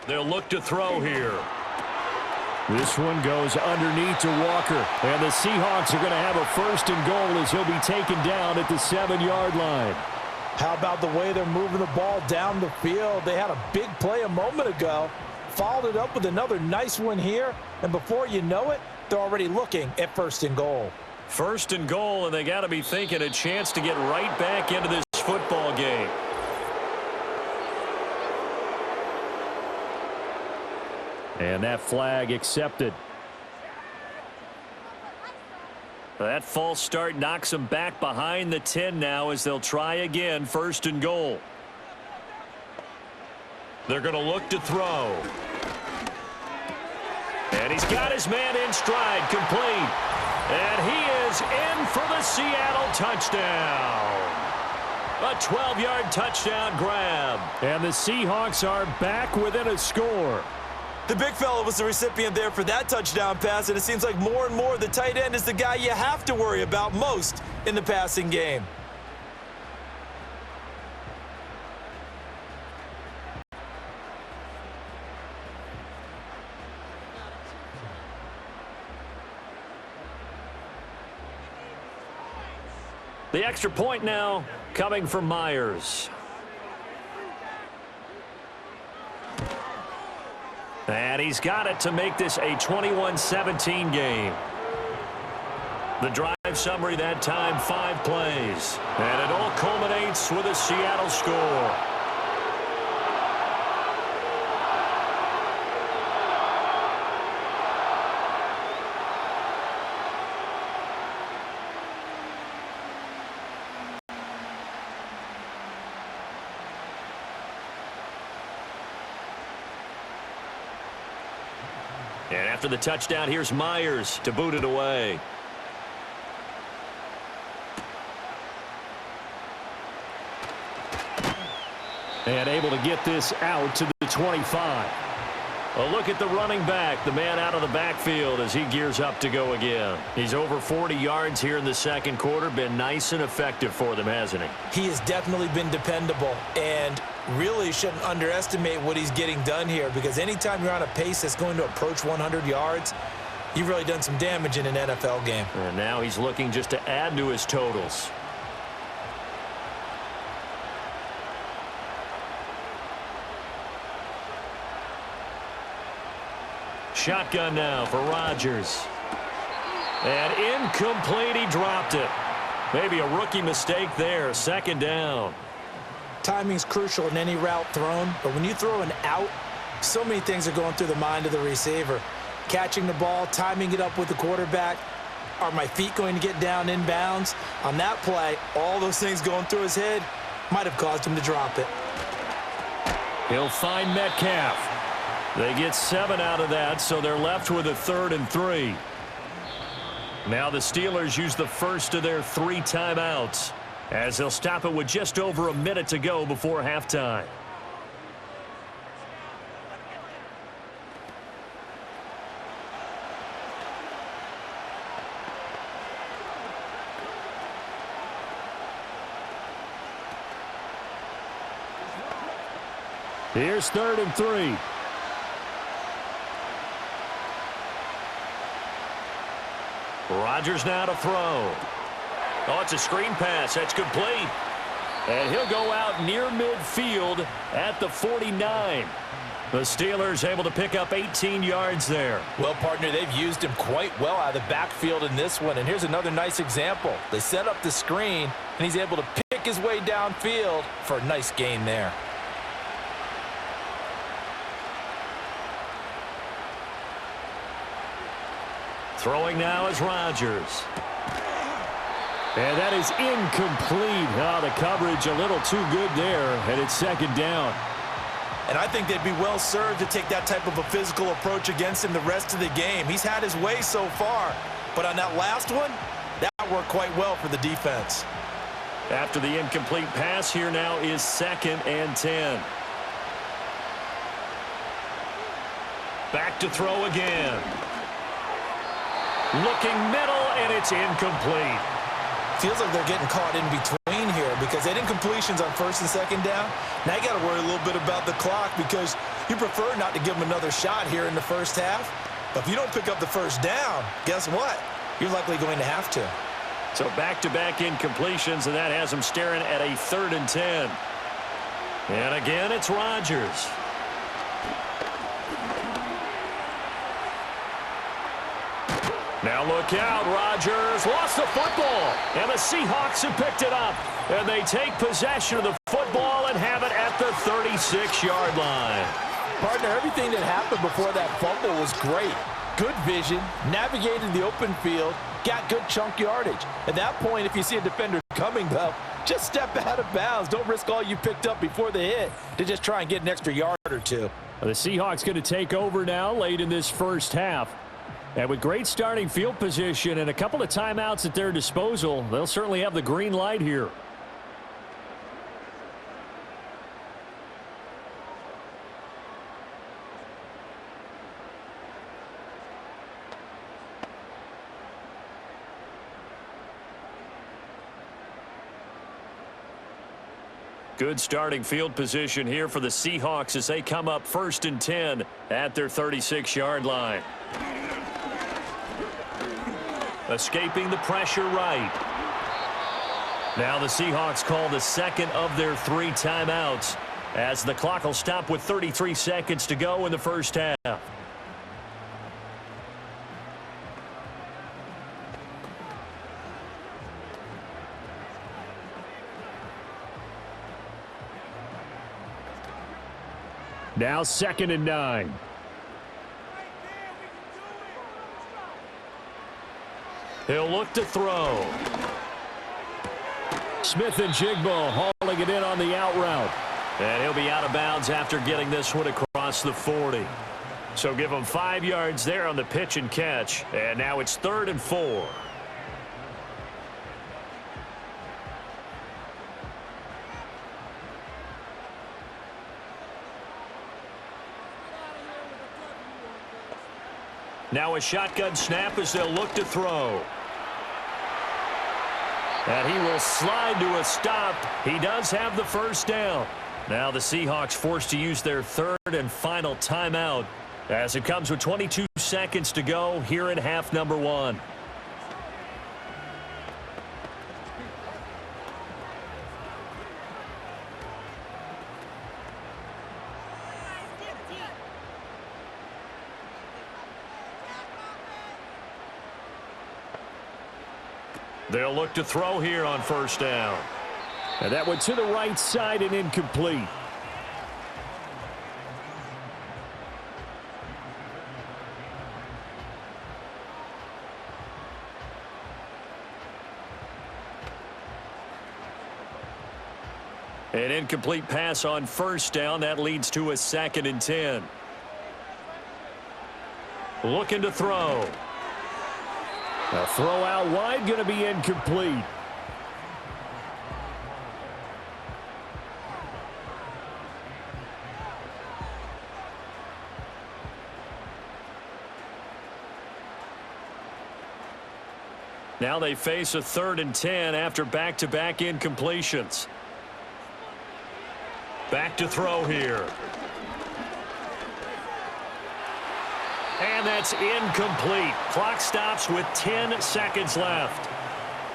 They'll look to throw here. This one goes underneath to Walker. And the Seahawks are going to have a 1st and goal as he'll be taken down at the 7-yard line. How about the way they're moving the ball down the field? They had a big play a moment ago. Followed it up with another nice one here. And before you know it, they're already looking at 1st and goal. 1st and goal, and they got to be thinking a chance to get right back into this football game. And that flag accepted. That false start knocks them back behind the 10 now as they'll try again, 1st and goal. They're going to look to throw. And he's got his man in stride, complete. And he is in for the Seattle touchdown. A 12-yard touchdown grab. And the Seahawks are back within a score. The big fella was the recipient there for that touchdown pass, and it seems like more and more the tight end is the guy you have to worry about most in the passing game. The extra point now coming from Myers. And he's got it to make this a 21-17 game. The drive summary that time, 5 plays. And it all culminates with a Seattle score. And after the touchdown, here's Myers to boot it away. And able to get this out to the 25. A look at the running back, the man out of the backfield as he gears up to go again. He's over 40 yards here in the second quarter. Been nice and effective for them, hasn't he? He has definitely been dependable, and really shouldn't underestimate what he's getting done here, because anytime you're on a pace that's going to approach 100 yards, you've really done some damage in an NFL game. And now he's looking just to add to his totals. Shotgun now for Rodgers. And incomplete, he dropped it. Maybe a rookie mistake there, 2nd down. Timing's crucial in any route thrown, but when you throw an out, so many things are going through the mind of the receiver. Catching the ball, timing it up with the quarterback. Are my feet going to get down inbounds? On that play, all those things going through his head might have caused him to drop it. He'll find Metcalf. They get 7 out of that, so they're left with a 3rd and 3. Now the Steelers use the first of their 3 timeouts, as they'll stop it with just over a minute to go before halftime. Here's 3rd and 3. Rodgers now to throw. Oh, it's a screen pass. That's complete. And he'll go out near midfield at the 49. The Steelers able to pick up 18 yards there. Well, partner, they've used him quite well out of the backfield in this one. And here's another nice example. They set up the screen, and he's able to pick his way downfield for a nice gain there. Throwing now is Rodgers. And that is incomplete. Oh, the coverage a little too good there, and it's 2nd down. And I think they'd be well served to take that type of a physical approach against him the rest of the game. He's had his way so far, but on that last one, that worked quite well for the defense. After the incomplete pass, here now is 2nd and 10. Back to throw again. Looking middle, and it's incomplete. Feels like they're getting caught in between here because they didn't completions on 1st and 2nd down. Now you got to worry a little bit about the clock because you prefer not to give them another shot here in the 1st half. But if you don't pick up the 1st down, guess what? You're likely going to have to. So back-to-back incompletions, and that has them staring at a 3rd and 10. And again, it's Rodgers. Now look out, Rodgers lost the football, and the Seahawks have picked it up. And they take possession of the football and have it at the 36-yard line. Partner, everything that happened before that fumble was great. Good vision, navigated the open field, got good chunk yardage. At that point, if you see a defender coming, though, just step out of bounds. Don't risk all you picked up before the hit to just try and get an extra yard or two. The Seahawks going to take over now late in this 1st half. And with great starting field position and a couple of timeouts at their disposal, they'll certainly have the green light here. Good starting field position here for the Seahawks as they come up 1st and 10 at their 36-yard line. Escaping the pressure right. Now the Seahawks call the 2nd of their 3 timeouts as the clock will stop with 33 seconds to go in the 1st half. Now 2nd and 9. He'll look to throw. Smith and Jigbo hauling it in on the out route. And he'll be out of bounds after getting this one across the 40. So give him 5 yards there on the pitch and catch. And now it's 3rd and 4. Now a shotgun snap as they'll look to throw. And he will slide to a stop. He does have the 1st down. Now the Seahawks forced to use their 3rd and final timeout as it comes with 22 seconds to go here in half number 1. They'll look to throw here on 1st down. And that went to the right side and incomplete. An incomplete pass on 1st down. That leads to a 2nd and 10. Looking to throw. A throw out wide, going to be incomplete. Now they face a 3rd and 10 after back-to-back incompletions. Back to throw here. And that's incomplete. Clock stops with 10 seconds left.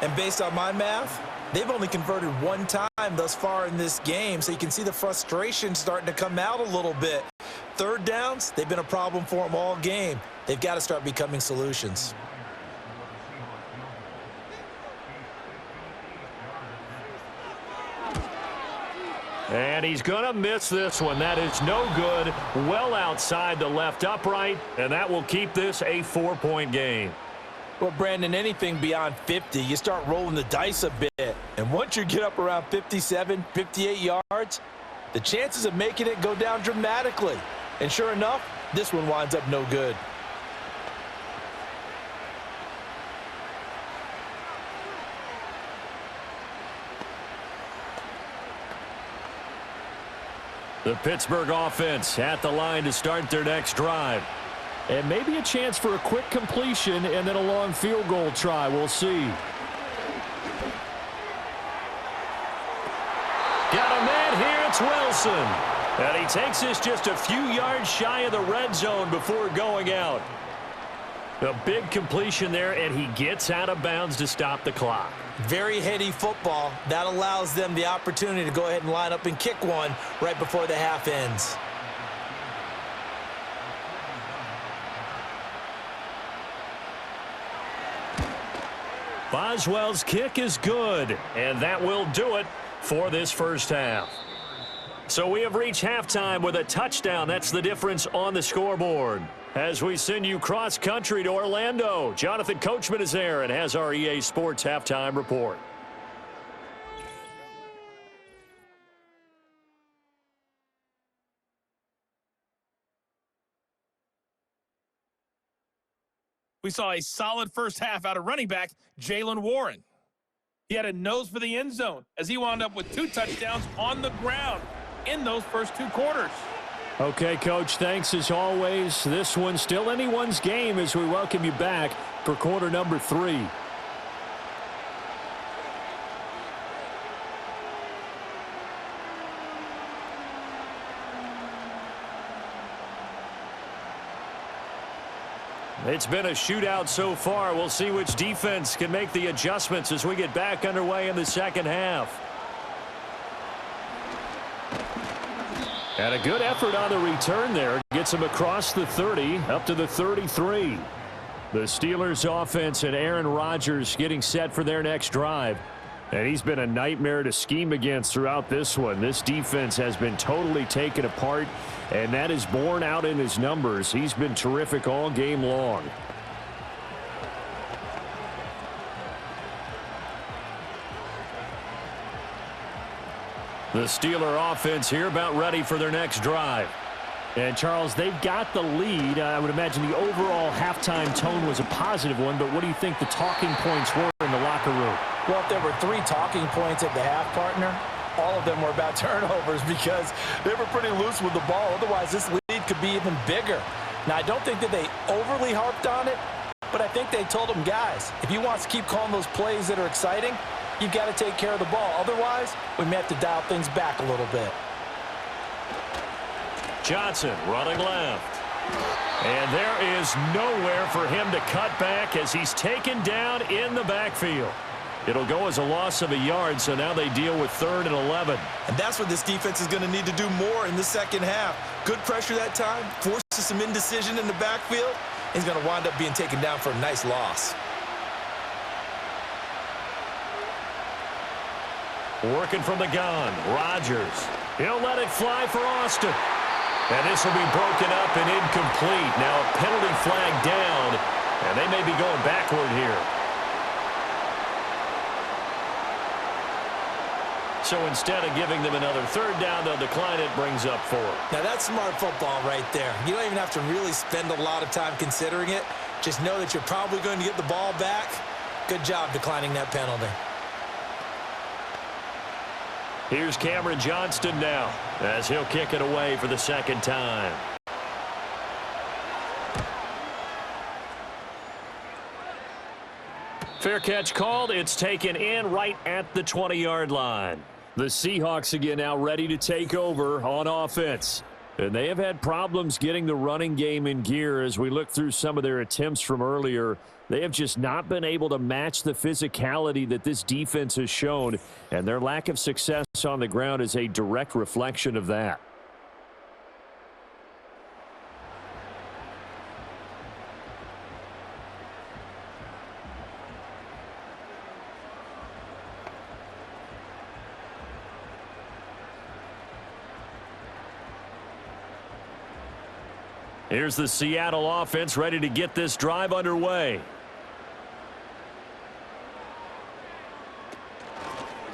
And based on my math, they've only converted one time thus far in this game, so you can see the frustration starting to come out a little bit. Third downs, they've been a problem for them all game. They've got to start becoming solutions. And he's going to miss this one. That is no good. Well outside the left upright, and that will keep this a 4-point game. Well, Brandon, anything beyond 50, you start rolling the dice a bit. And once you get up around 57, 58 yards, the chances of making it go down dramatically. And sure enough, this one winds up no good. The Pittsburgh offense at the line to start their next drive. And maybe a chance for a quick completion and then a long field goal try. We'll see. Got a man here. It's Wilson. And he takes this just a few yards shy of the red zone before going out. A big completion there, and he gets out of bounds to stop the clock. Very heady football. That allows them the opportunity to go ahead and line up and kick one right before the half ends. Boswell's kick is good, and that will do it for this first half. So we have reached halftime with a touchdown. That's the difference on the scoreboard. As we send you cross-country to Orlando, Jonathan Coachman is there and has our EA Sports halftime report. We saw a solid first half out of running back Jalen Warren. He had a nose for the end zone as he wound up with 2 touchdowns on the ground in those first 2 quarters. Okay, Coach, thanks as always. This one's still anyone's game as we welcome you back for quarter number 3. It's been a shootout so far. We'll see which defense can make the adjustments as we get back underway in the second half. And a good effort on the return there. Gets him across the 30, up to the 33. The Steelers offense and Aaron Rodgers getting set for their next drive. And he's been a nightmare to scheme against throughout this one. This defense has been totally taken apart, and that is borne out in his numbers. He's been terrific all game long. The Steeler offense here about ready for their next drive. And, Charles, they've got the lead. I would imagine the overall halftime tone was a positive one, but what do you think the talking points were in the locker room? Well, if there were 3 talking points at the half, partner, all of them were about turnovers because they were pretty loose with the ball. Otherwise, this lead could be even bigger. Now, I don't think that they overly harped on it, but I think they told them, guys, if you want to keep calling those plays that are exciting, you've got to take care of the ball. Otherwise, we may have to dial things back a little bit. Johnson running left. And there is nowhere for him to cut back as he's taken down in the backfield. It'll go as a loss of a yard, so now they deal with 3rd and 11. And that's what this defense is going to need to do more in the second half. Good pressure that time, forces some indecision in the backfield. He's going to wind up being taken down for a nice loss. Working from the gun, Rodgers. He'll let it fly for Austin. And this will be broken up and incomplete. Now a penalty flag down, and they may be going backward here. So instead of giving them another 3rd down, they'll decline it, brings up 4. Now, that's smart football right there. You don't even have to really spend a lot of time considering it. Just know that you're probably going to get the ball back. Good job declining that penalty. Here's Cameron Johnston now as he'll kick it away for the 2nd time. Fair catch called. It's taken in right at the 20-yard line. The Seahawks again now ready to take over on offense. And they have had problems getting the running game in gear as we look through some of their attempts from earlier. They have just not been able to match the physicality that this defense has shown, and their lack of success on the ground is a direct reflection of that. Here's the Seattle offense ready to get this drive underway.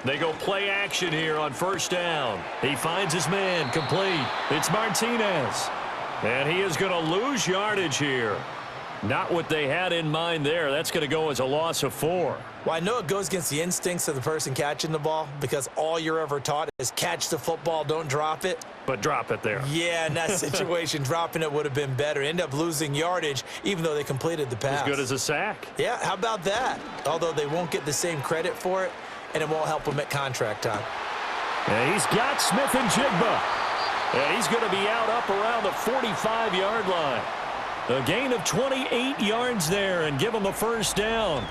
They go play action here on first down. He finds his man, complete. It's Martinez. And he is going to lose yardage here. Not what they had in mind there. That's going to go as a loss of 4. Well, I know it goes against the instincts of the person catching the ball because all you're ever taught is catch the football, don't drop it. But drop it there. Yeah, in that situation, dropping it would have been better. End up losing yardage, even though they completed the pass. As good as a sack. Yeah, how about that? Although they won't get the same credit for it, and it won't help them at contract time. And he's got Smith and Jigba. And he's going to be out up around the 45-yard line. A gain of 28 yards there and give him a first down.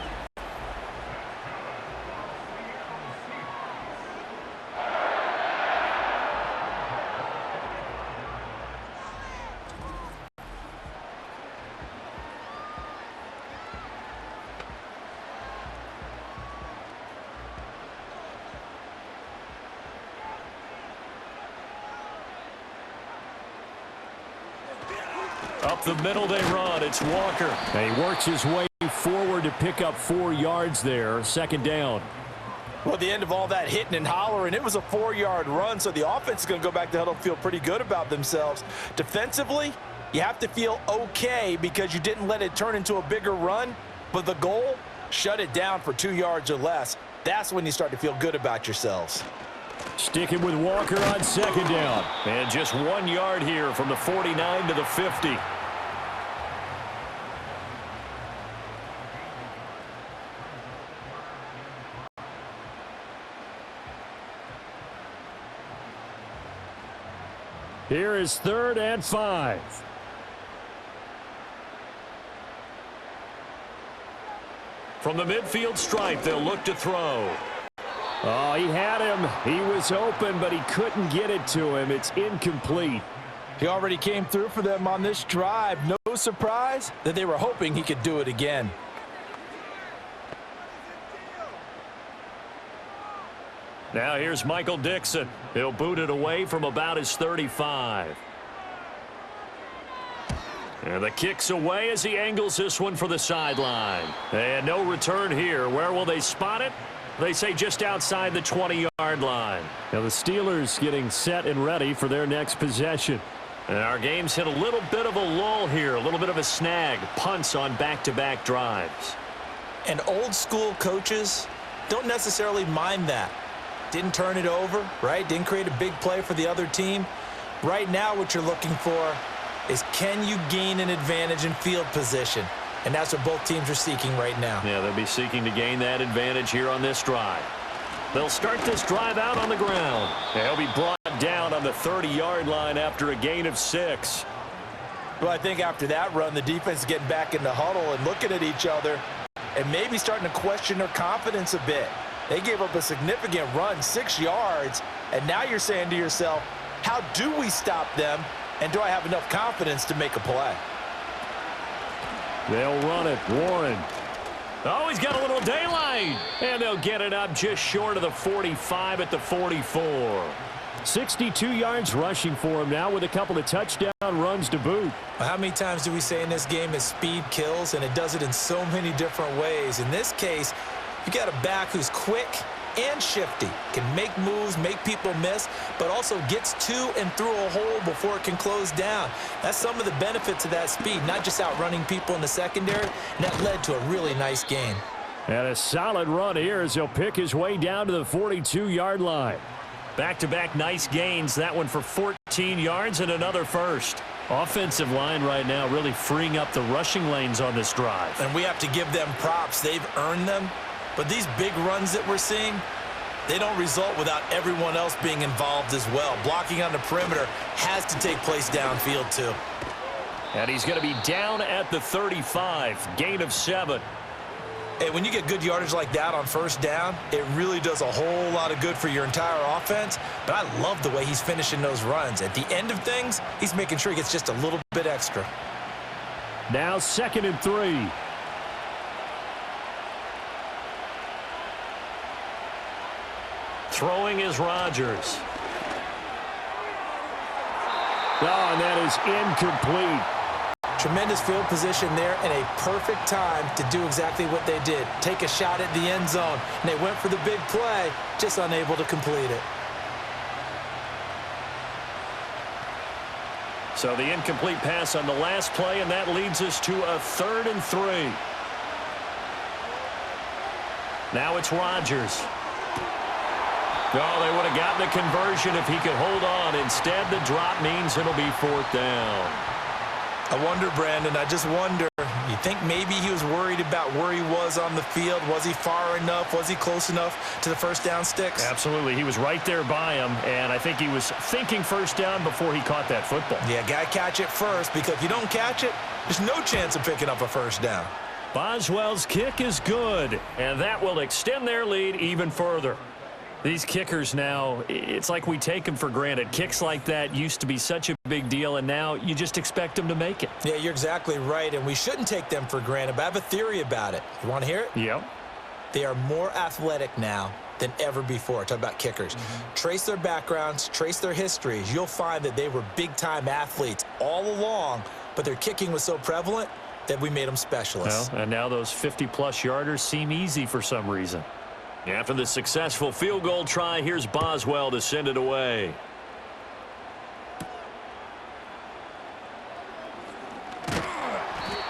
Up the middle they run. It's Walker. And he works his way forward to pick up 4 yards there. Second down. Well, at the end of all that hitting and hollering, it was a 4-yard run, so the offense is going to go back to huddle, feel pretty good about themselves. Defensively, you have to feel okay because you didn't let it turn into a bigger run, but the goal, shut it down for 2 yards or less. That's when you start to feel good about yourselves. Sticking with Walker on second down. And just 1 yard here from the 49 to the 50. Here is 3rd and 5. From the midfield stripe, they'll look to throw. Oh, he had him. He was open, but he couldn't get it to him. It's incomplete. He already came through for them on this drive. No surprise that they were hoping he could do it again. Now here's Michael Dixon. He'll boot it away from about his 35. And the kick's away as he angles this one for the sideline. And no return here. Where will they spot it? They say just outside the 20-yard line. Now the Steelers getting set and ready for their next possession. And our game's hit a little bit of a lull here, a little bit of a snag. Punts on back-to-back drives. And old school coaches don't necessarily mind that. Didn't turn it over, right? Didn't create a big play for the other team. Right now what you're looking for is can you gain an advantage in field position? And that's what both teams are seeking right now. Yeah, they'll be seeking to gain that advantage here on this drive. They'll start this drive out on the ground. They'll be brought down on the 30-yard line after a gain of 6. Well, I think after that run, the defense is getting back in the huddle and looking at each other and maybe starting to question their confidence a bit. They gave up a significant run, 6 yards, and now you're saying to yourself, how do we stop them, and do I have enough confidence to make a play? They'll run it. Warren. Oh, he's got a little daylight. And they'll get it up just short of the 45 at the 44. 62 yards rushing for him now with a couple of touchdown runs to boot. Well, how many times do we say in this game is speed kills, and it does it in so many different ways. In this case, you got a back who's quick and shifty, can make moves, make people miss, but also gets to and through a hole before it can close down. That's some of the benefits of that speed, not just outrunning people in the secondary, and that led to a really nice gain. And a solid run here as he'll pick his way down to the 42-yard line. Back-to-back nice gains, that one for 14 yards and another first. Offensive line right now really freeing up the rushing lanes on this drive. And we have to give them props. They've earned them. But these big runs that we're seeing, they don't result without everyone else being involved as well. Blocking on the perimeter has to take place downfield too. And he's going to be down at the 35, gain of 7. Hey, when you get good yardage like that on first down, it really does a whole lot of good for your entire offense. But I love the way he's finishing those runs. At the end of things, he's making sure he gets just a little bit extra. Now 2nd and 3. Throwing is Rodgers. Oh, and that is incomplete. Tremendous field position there and a perfect time to do exactly what they did. Take a shot at the end zone. And they went for the big play, just unable to complete it. So the incomplete pass on the last play, and that leads us to a 3rd and 3. Now it's Rodgers. Oh, they would have gotten the conversion if he could hold on. Instead, the drop means it'll be 4th down. I wonder, Brandon, I just wonder, you think maybe he was worried about where he was on the field? Was he far enough? Was he close enough to the first down sticks? Absolutely. He was right there by him, and I think he was thinking first down before he caught that football. Yeah, got to catch it first, because if you don't catch it, there's no chance of picking up a first down. Boswell's kick is good, and that will extend their lead even further. These kickers now, it's like we take them for granted. Kicks like that used to be such a big deal, and now you just expect them to make it. Yeah, you're exactly right, and we shouldn't take them for granted, but I have a theory about it. You want to hear it? Yep. They are more athletic now than ever before. Talk about kickers. Trace their backgrounds, trace their histories. You'll find that they were big-time athletes all along, but their kicking was so prevalent that we made them specialists. Well, and now those 50-plus yarders seem easy for some reason. After the successful field goal try, here's Boswell to send it away.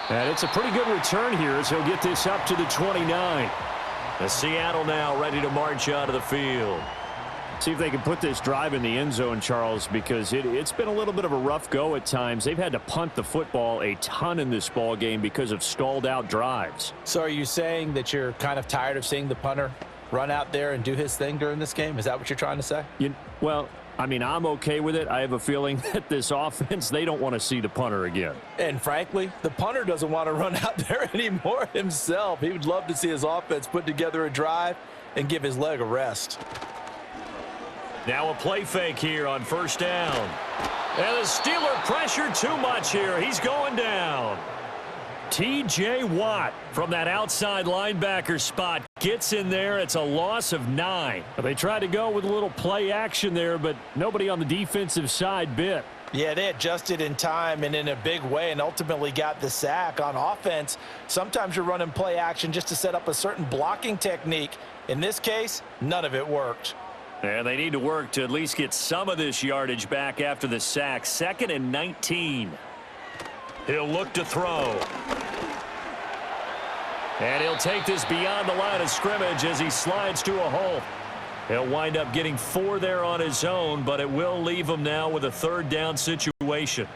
And it's a pretty good return here as he'll get this up to the 29. The Seattle now ready to march out of the field. See if they can put this drive in the end zone, Charles, because it's been a little bit of a rough go at times. They've had to punt the football a ton in this ball game because of stalled out drives. So are you saying that you're kind of tired of seeing the punter run out there and do his thing during this game? Is that what you're trying to say? Well, I mean, I'm okay with it. I have a feeling that this offense, they don't want to see the punter again. And frankly, the punter doesn't want to run out there anymore himself. He would love to see his offense put together a drive and give his leg a rest. Now a play fake here on first down. And the Steeler pressure too much here. He's going down. T.J. Watt from that outside linebacker spot gets in there. It's a loss of 9. They tried to go with a little play action there, but nobody on the defensive side bit. Yeah, they adjusted in time and in a big way and ultimately got the sack. On offense, sometimes you're running play action just to set up a certain blocking technique. In this case, none of it worked. And they need to work to at least get some of this yardage back after the sack. 2nd and 19. He'll look to throw. And he'll take this beyond the line of scrimmage as he slides to a hole. He'll wind up getting 4 there on his own, but it will leave him now with a 3rd down situation.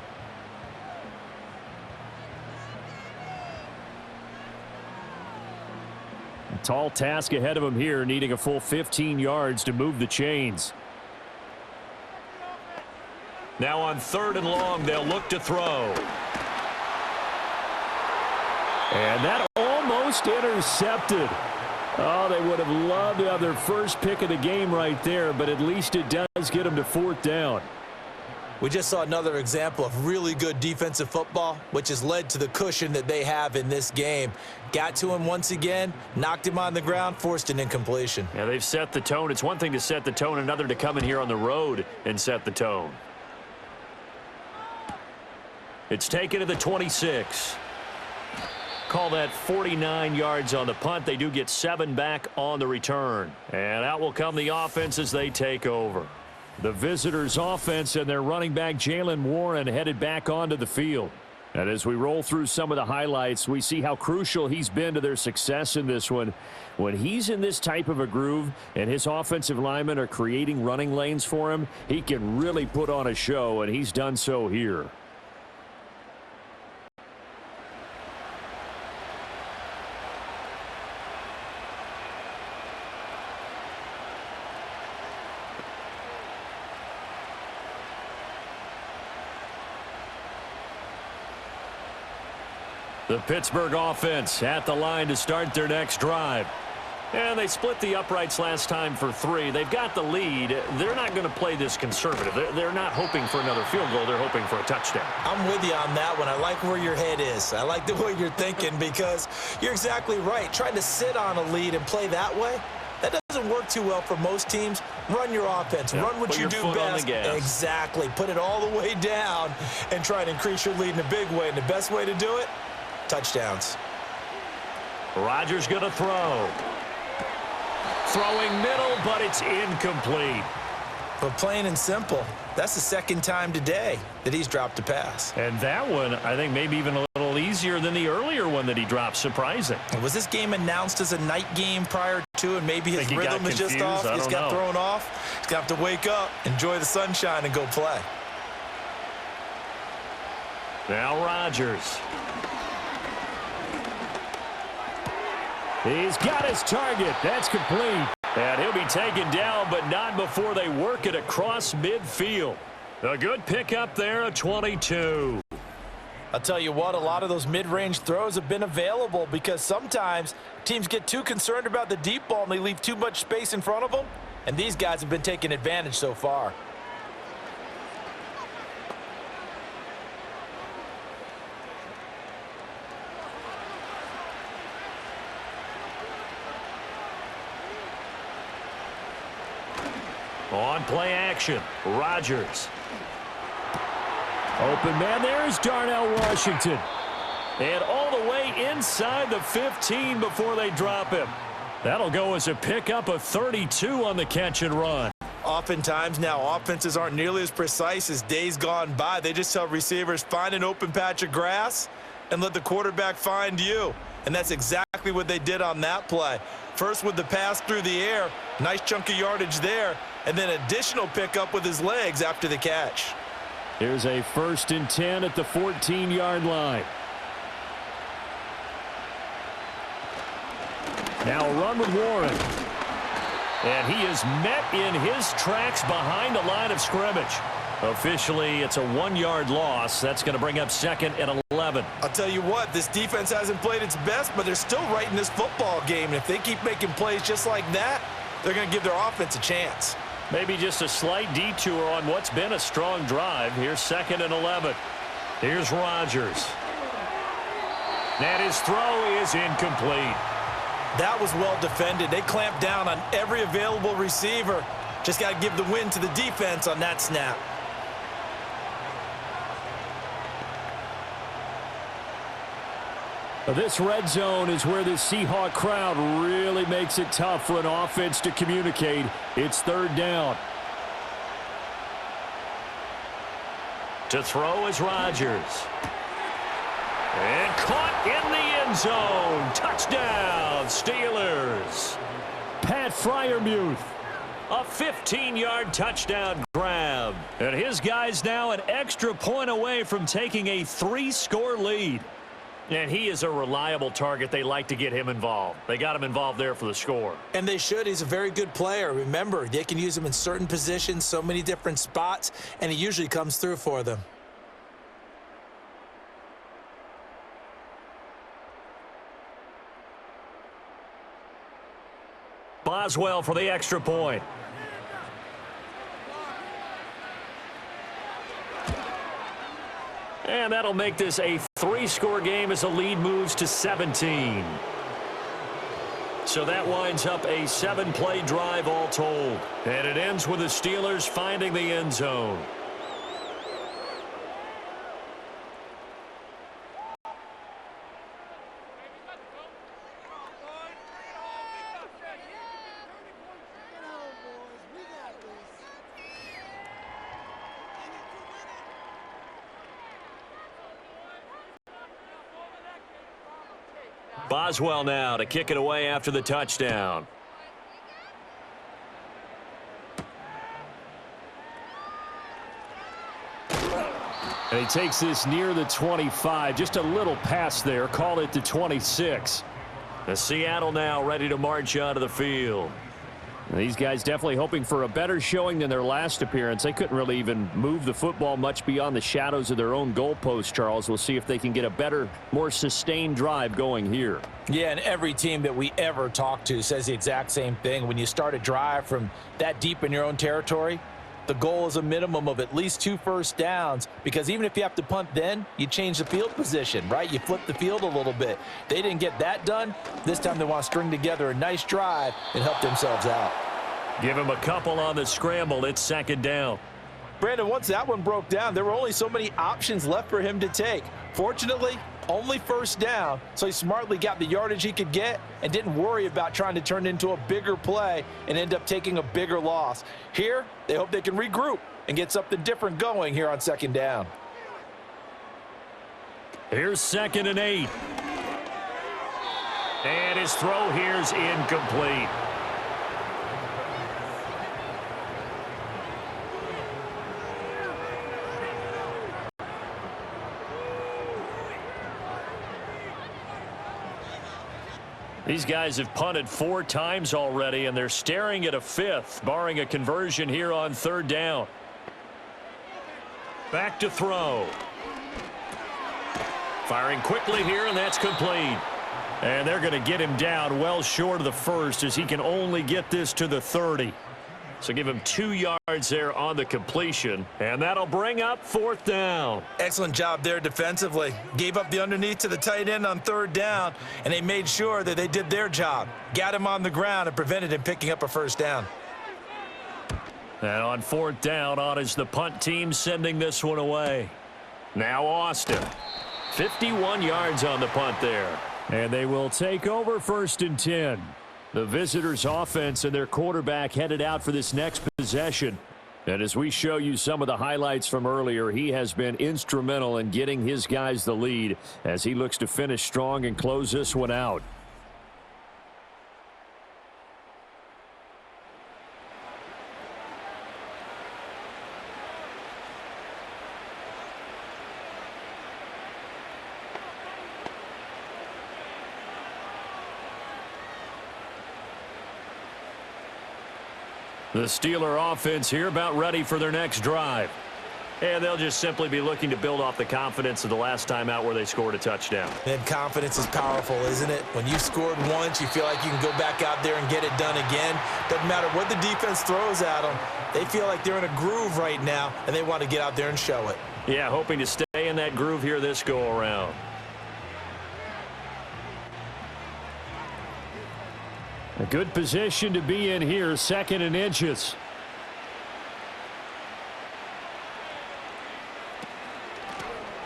A tall task ahead of him here, needing a full 15 yards to move the chains. Now on 3rd and long, they'll look to throw. And that almost intercepted. Oh, they would have loved to have their first pick of the game right there, but at least it does get them to 4th down. We just saw another example of really good defensive football, which has led to the cushion that they have in this game. Got to him once again, knocked him on the ground, forced an incompletion. Yeah, they've set the tone. It's one thing to set the tone, another to come in here on the road and set the tone. It's taken to the 26. Call that 49 yards on the punt. They do get 7 back on the return. And out will come the offense as they take over. The visitors' offense and their running back Jalen Warren headed back onto the field. And as we roll through some of the highlights, we see how crucial he's been to their success in this one. When he's in this type of a groove and his offensive linemen are creating running lanes for him, he can really put on a show, and he's done so here. The Pittsburgh offense at the line to start their next drive. And they split the uprights last time for 3. They've got the lead. They're not going to play this conservative. They're not hoping for another field goal. They're hoping for a touchdown. I'm with you on that one. I like where your head is. I like the way you're thinking because you're exactly right. Trying to sit on a lead and play that way, that doesn't work too well for most teams. Run your offense. Yep. Run what you do best. Exactly. Put it all the way down and try and increase your lead in a big way. And the best way to do it, touchdowns. Rodgers going to throw. Throwing middle, but it's incomplete. But plain and simple, that's the second time today that he's dropped a pass. And that one, I think, maybe even a little easier than the earlier one that he dropped. Surprising. Was this game announced as a night game prior to, and maybe his rhythm is just off? He's got thrown off. He's got to wake up, enjoy the sunshine, and go play. Now Rodgers. He's got his target. That's complete. And he'll be taken down, but not before they work it across midfield. A good pickup there at 22. I'll tell you what, a lot of those mid-range throws have been available because sometimes teams get too concerned about the deep ball and they leave too much space in front of them, and these guys have been taking advantage so far. On play action, Rodgers. Open man, there's Darnell Washington. And all the way inside the 15 before they drop him. That'll go as a pickup of 32 on the catch and run. Oftentimes now, offenses aren't nearly as precise as days gone by. They just tell receivers, find an open patch of grass and let the quarterback find you. And that's exactly what they did on that play. First with the pass through the air, nice chunk of yardage there, and then additional pickup with his legs after the catch. Here's a 1st and 10 at the 14-yard line. Now a run with Warren. And he is met in his tracks behind the line of scrimmage. Officially, it's a 1-yard loss. That's going to bring up 2nd and 11. I'll tell you what, this defense hasn't played its best, but they're still right in this football game. And if they keep making plays just like that, they're going to give their offense a chance. Maybe just a slight detour on what's been a strong drive. Here's 2nd and 11. Here's Rodgers. And his throw is incomplete. That was well defended. They clamped down on every available receiver. Just got to give the win to the defense on that snap. This red zone is where the Seahawk crowd really makes it tough for an offense to communicate. It's 3rd down. To throw is Rodgers. And caught in the end zone. Touchdown, Steelers. Pat Freiermuth. A 15-yard touchdown grab. And his guys now an extra point away from taking a 3-score lead. And he is a reliable target. They like to get him involved. They got him involved there for the score. And they should. He's a very good player. Remember, they can use him in certain positions, so many different spots, and he usually comes through for them. Boswell for the extra point. And that'll make this a 3-score game as the lead moves to 17. So that winds up a 7-play drive all told. And it ends with the Steelers finding the end zone. Boswell now to kick it away after the touchdown. And he takes this near the 25. Just a little pass there. Call it the 26. The Seattle now ready to march out of the field. These guys definitely hoping for a better showing than their last appearance. They couldn't really even move the football much beyond the shadows of their own goalpost, Charles. We'll see if they can get a better, more sustained drive going here. Yeah, and every team that we ever talk to says the exact same thing. When you start a drive from that deep in your own territory, the goal is a minimum of at least 2 first downs, because even if you have to punt then, you change the field position, right? You flip the field a little bit. They didn't get that done. This time they want to string together a nice drive and help themselves out. Give him a couple on the scramble. It's 2nd down. Brandon, once that one broke down, there were only so many options left for him to take. Fortunately, only 1st down, so he smartly got the yardage he could get and didn't worry about trying to turn it into a bigger play and end up taking a bigger loss. Here, they hope they can regroup and get something different going here on 2nd down. Here's 2nd and 8. And his throw here's incomplete. These guys have punted 4 times already, and they're staring at a 5th, barring a conversion here on 3rd down. Back to throw. Firing quickly here, and that's complete. And they're going to get him down well short of the 1st, as he can only get this to the 30. So give him 2 yards there on the completion, and that'll bring up 4th down. Excellent job there defensively. Gave up the underneath to the tight end on 3rd down, and they made sure that they did their job. Got him on the ground and prevented him picking up a 1st down. And on 4th down, on is the punt team sending this one away. Now Austin. 51 yards on the punt there. And they will take over 1st and 10. The visitors' offense and their quarterback headed out for this next possession. And as we show you some of the highlights from earlier, he has been instrumental in getting his guys the lead as he looks to finish strong and close this one out. The Steeler offense here about ready for their next drive. And they'll just simply be looking to build off the confidence of the last time out where they scored a touchdown. And confidence is powerful, isn't it? When you scored once, you feel like you can go back out there and get it done again. Doesn't matter what the defense throws at them. They feel like they're in a groove right now, and they want to get out there and show it. Yeah, hoping to stay in that groove here this go-around. A good position to be in here, 2nd and inches.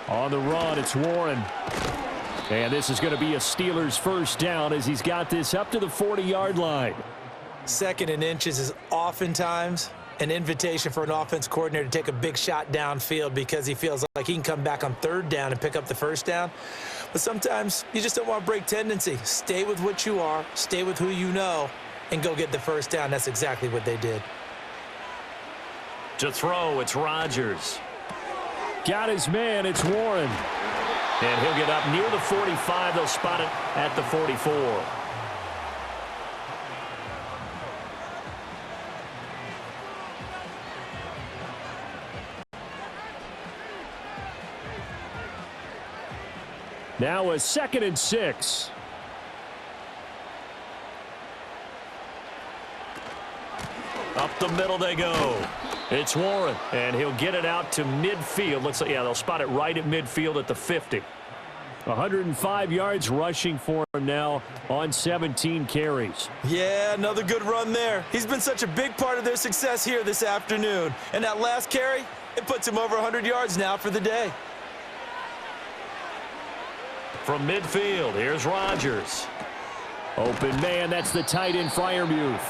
On the run, it's Warren. And this is going to be a Steelers 1st down as he's got this up to the 40-yard line. 2nd and inches is oftentimes an invitation for an offense coordinator to take a big shot downfield because he feels like he can come back on 3rd down and pick up the 1st down. But sometimes you just don't want to break tendency. Stay with what you are, stay with who you know, and go get the 1st down. That's exactly what they did. To throw, it's Rodgers. Got his man, it's Warren. And he'll get up near the 45. They'll spot it at the 44. Now a 2nd and 6. Up the middle they go. It's Warren, and he'll get it out to midfield. Looks like, yeah, they'll spot it right at midfield at the 50. 105 yards rushing for him now on 17 carries. Yeah, another good run there. He's been such a big part of their success here this afternoon. And that last carry, it puts him over 100 yards now for the day. From midfield, here's Rodgers. Open man, that's the tight end Freiermuth.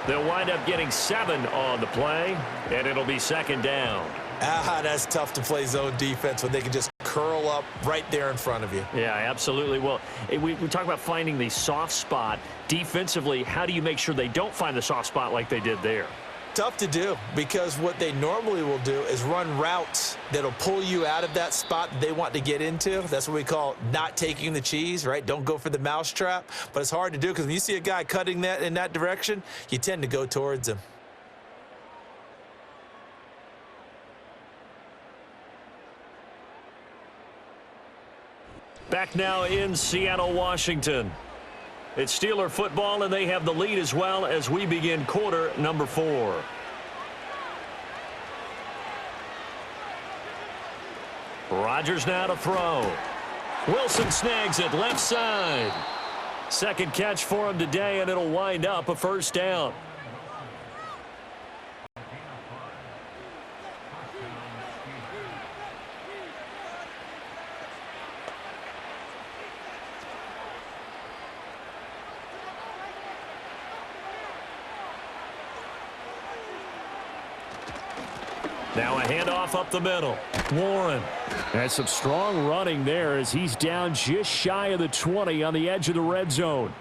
They'll wind up getting 7 on the play, and it'll be 2nd down. That's tough to play zone defense when they can just curl up right there in front of you. Yeah, absolutely. Well, we talk about finding the soft spot. Defensively, how do you make sure they don't find the soft spot like they did there? Tough to do, because what they normally will do is run routes that'll pull you out of that spot that they want to get into. That's what we call not taking the cheese, right? Don't go for the mousetrap. But it's hard to do, because when you see a guy cutting that in that direction, you tend to go towards him. Back now in Seattle, Washington. It's Steeler football, and they have the lead as well as we begin quarter number 4. Rodgers now to throw. Wilson snags it left side. Second catch for him today, and it'll wind up a first down. Now a handoff up the middle. Warren. That's some strong running there as he's down just shy of the 20 on the edge of the red zone.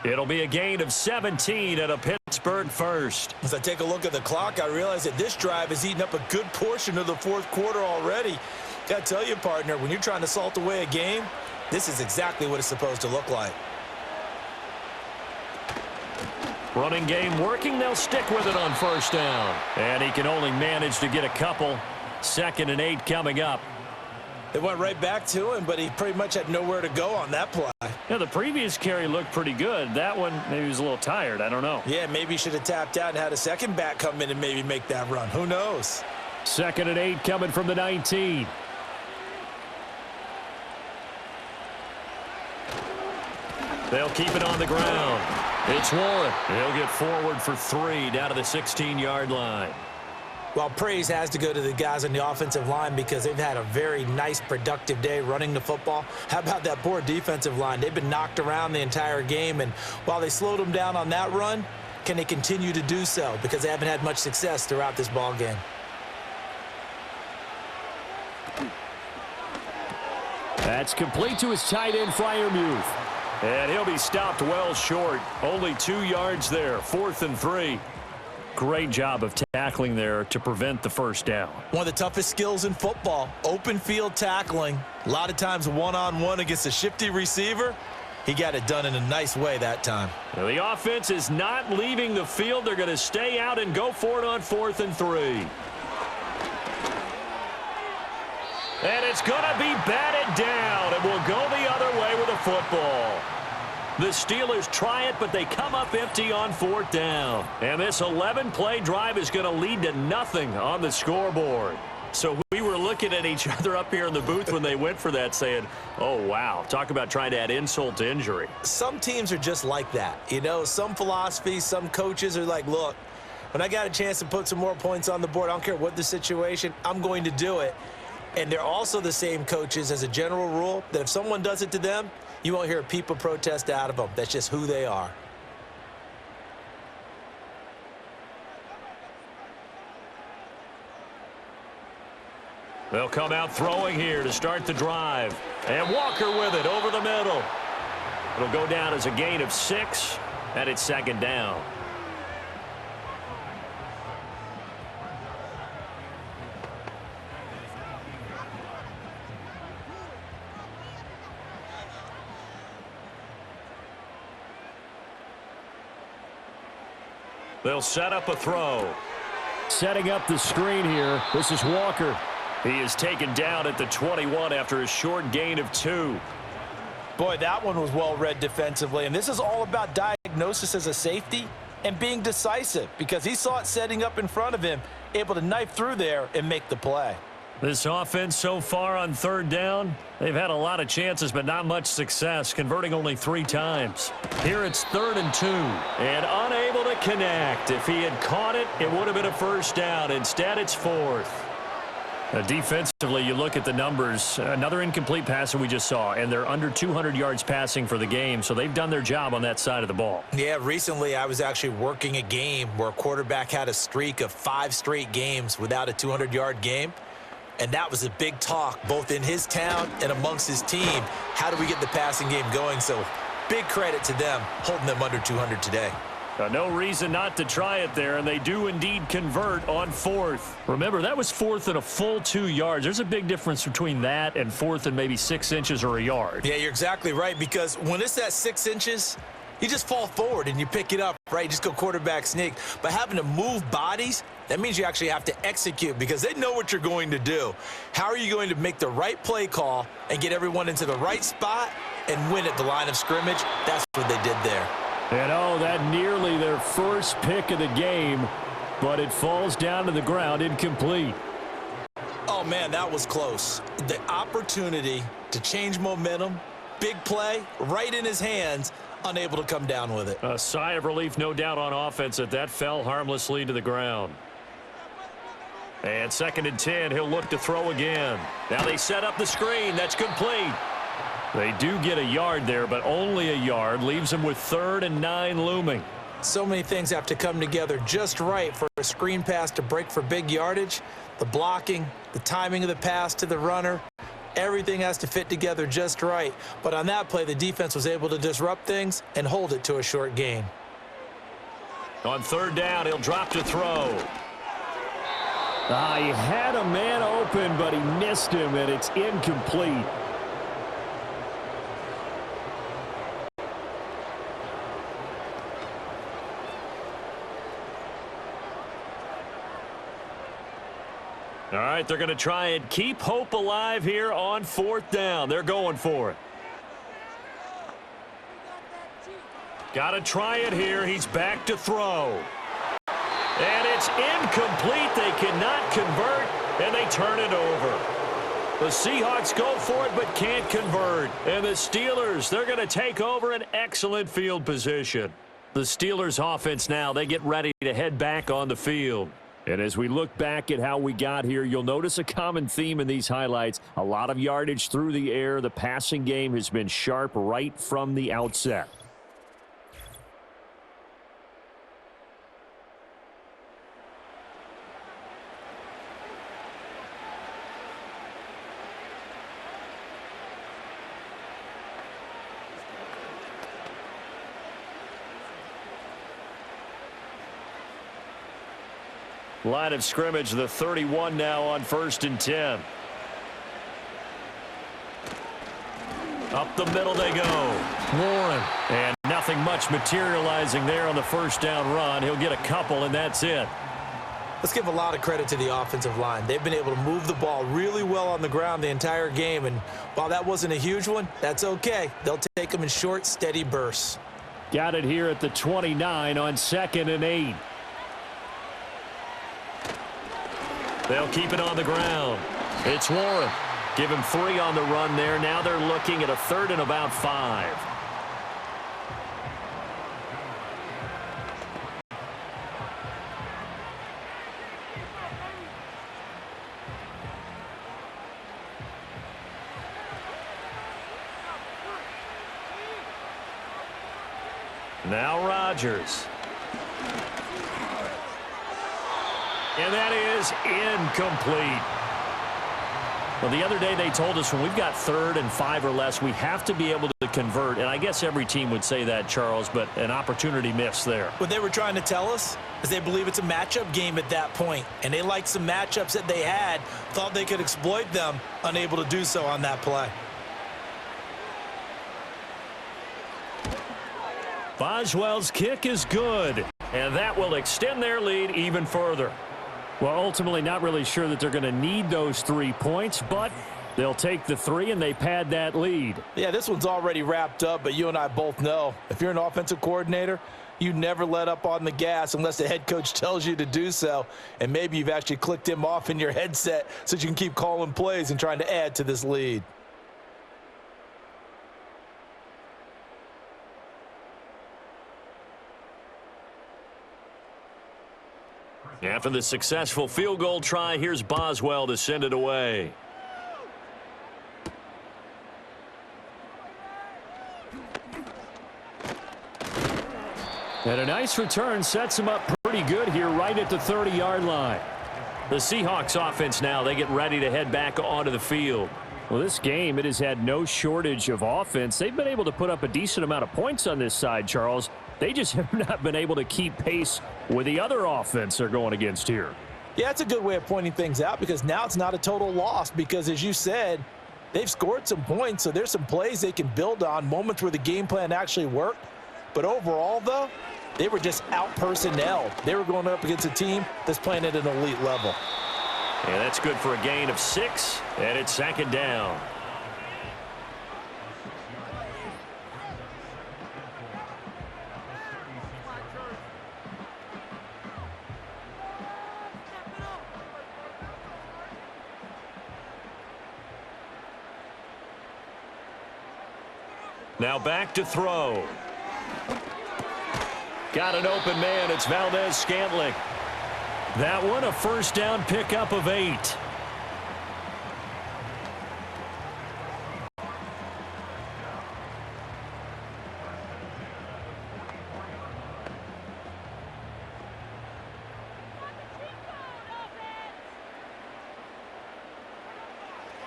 It'll be a gain of 17 at a Pittsburgh first. As I take a look at the clock, I realize that this drive has eaten up a good portion of the fourth quarter already. Got to tell you, partner, when you're trying to salt away a game, this is exactly what it's supposed to look like. Running game working. They'll stick with it on first down. And he can only manage to get a couple. 2nd and 8 coming up. They went right back to him, but he pretty much had nowhere to go on that play. Yeah, the previous carry looked pretty good. That one, maybe he was a little tired. I don't know. Yeah, maybe he should have tapped out and had a second back come in and maybe make that run. Who knows? 2nd and 8 coming from the 19. They'll keep it on the ground. It's Warren. He'll get forward for 3 down to the 16-yard line. Well, praise has to go to the guys on the offensive line because they've had a very nice, productive day running the football. How about that poor defensive line? They've been knocked around the entire game, and while they slowed them down on that run, can they continue to do so? Because they haven't had much success throughout this ball game. That's complete to his tight end, Freiermuth. And he'll be stopped well short. Only 2 yards there. 4th and 3. Great job of tackling there to prevent the first down. One of the toughest skills in football, open field tackling. A lot of times one-on-one against a shifty receiver. He got it done in a nice way that time. Well, the offense is not leaving the field. They're going to stay out and go for it on 4th and 3. And it's going to be batted down, and we'll go the other way with the football. The Steelers try it, but they come up empty on 4th down. And this 11-play drive is going to lead to nothing on the scoreboard. So we were looking at each other up here in the booth when they went for that saying, oh, wow, talk about trying to add insult to injury. Some teams are just like that. You know, some philosophies, some coaches are like, look, when I got a chance to put some more points on the board, I don't care what the situation, I'm going to do it. And they're also the same coaches as a general rule that if someone does it to them, you won't hear a peep of protest out of them. That's just who they are. They'll come out throwing here to start the drive. And Walker with it over the middle. It'll go down as a gain of 6, and it's 2nd down. They'll set up a throw. Setting up the screen here. This is Walker. He is taken down at the 21 after a short gain of 2. Boy, that one was well read defensively. And this is all about diagnosis as a safety and being decisive because he saw it setting up in front of him, able to knife through there and make the play. This offense so far on 3rd down, they've had a lot of chances but not much success, converting only 3 times. Here it's 3rd and 2, and unable to connect. If he had caught it, it would have been a first down. Instead, it's 4th. Defensively, you look at the numbers. Another incomplete pass that we just saw, and they're under 200 yards passing for the game, so they've done their job on that side of the ball. Yeah, recently I was actually working a game where a quarterback had a streak of 5 straight games without a 200-yard game. And that was a big talk, both in his town and amongst his team. How do we get the passing game going? So big credit to them, holding them under 200 today. No reason not to try it there, and they do indeed convert on 4th. Remember, that was 4th and a full 2 yards. There's a big difference between that and 4th and maybe 6 inches or a yard. Yeah, you're exactly right, because when it's at 6 inches, you just fall forward and you pick it up, right? You just go quarterback sneak. But having to move bodies, that means you actually have to execute because they know what you're going to do. How are you going to make the right play call and get everyone into the right spot and win at the line of scrimmage? That's what they did there. And oh, that nearly their first pick of the game, but it falls down to the ground incomplete. Oh, man, that was close. The opportunity to change momentum, big play, right in his hands, unable to come down with it. A sigh of relief, no doubt, on offense that fell harmlessly to the ground. And 2nd and 10, he'll look to throw again. Now they set up the screen. That's complete. They do get a yard there, but only a yard. Leaves them with 3rd and 9 looming. So many things have to come together just right for a screen pass to break for big yardage. The blocking, the timing of the pass to the runner, everything has to fit together just right. But on that play, the defense was able to disrupt things and hold it to a short gain. On 3rd down, he'll drop to throw. He had a man open, but he missed him, and it's incomplete. All right, they're going to try and keep hope alive here on 4th down. They're going for it. Got to try it here. He's back to throw. And it's incomplete. They cannot convert, and they turn it over. The Seahawks go for it but can't convert. And the Steelers, they're going to take over an excellent field position. The Steelers offense now, they get ready to head back on the field. And as we look back at how we got here, you'll notice a common theme in these highlights. A lot of yardage through the air. The passing game has been sharp right from the outset. Line of scrimmage, the 31 now on 1st and 10. Up the middle they go. Warren. And nothing much materializing there on the 1st down run. He'll get a couple, and that's it. Let's give a lot of credit to the offensive line. They've been able to move the ball really well on the ground the entire game, and while that wasn't a huge one, that's okay. They'll take them in short, steady bursts. Got it here at the 29 on 2nd and 8. They'll keep it on the ground. It's Warren. Give him 3 on the run there. Now they're looking at a 3rd and about 5. Now Rodgers. And that is incomplete. Well, the other day they told us when we've got 3rd and 5 or less, we have to be able to convert. And I guess every team would say that, Charles, but an opportunity missed there. What they were trying to tell us is they believe it's a matchup game at that point. And they liked some matchups that they had, thought they could exploit them, unable to do so on that play. Boswell's kick is good, and that will extend their lead even further. Well, ultimately not really sure that they're going to need those 3 points, but they'll take the 3 and they pad that lead. Yeah, this one's already wrapped up, but you and I both know if you're an offensive coordinator, you never let up on the gas unless the head coach tells you to do so, and maybe you've actually clicked him off in your headset so you can keep calling plays and trying to add to this lead. After the successful field goal try, here's Boswell to send it away. And a nice return sets him up pretty good here right at the 30-yard line. The Seahawks offense now, they get ready to head back onto the field. Well, this game, it has had no shortage of offense. They've been able to put up a decent amount of points on this side, Charles. They just have not been able to keep pace with the other offense they're going against here. Yeah, that's a good way of pointing things out because now it's not a total loss because, as you said, they've scored some points, so there's some plays they can build on, moments where the game plan actually worked. But overall, though, they were just out-personnelled. They were going up against a team that's playing at an elite level. And that's good for a gain of 6, and it's second down. Now back to throw. Got an open man. It's Valdez-Scantling. That one a first down pickup of 8.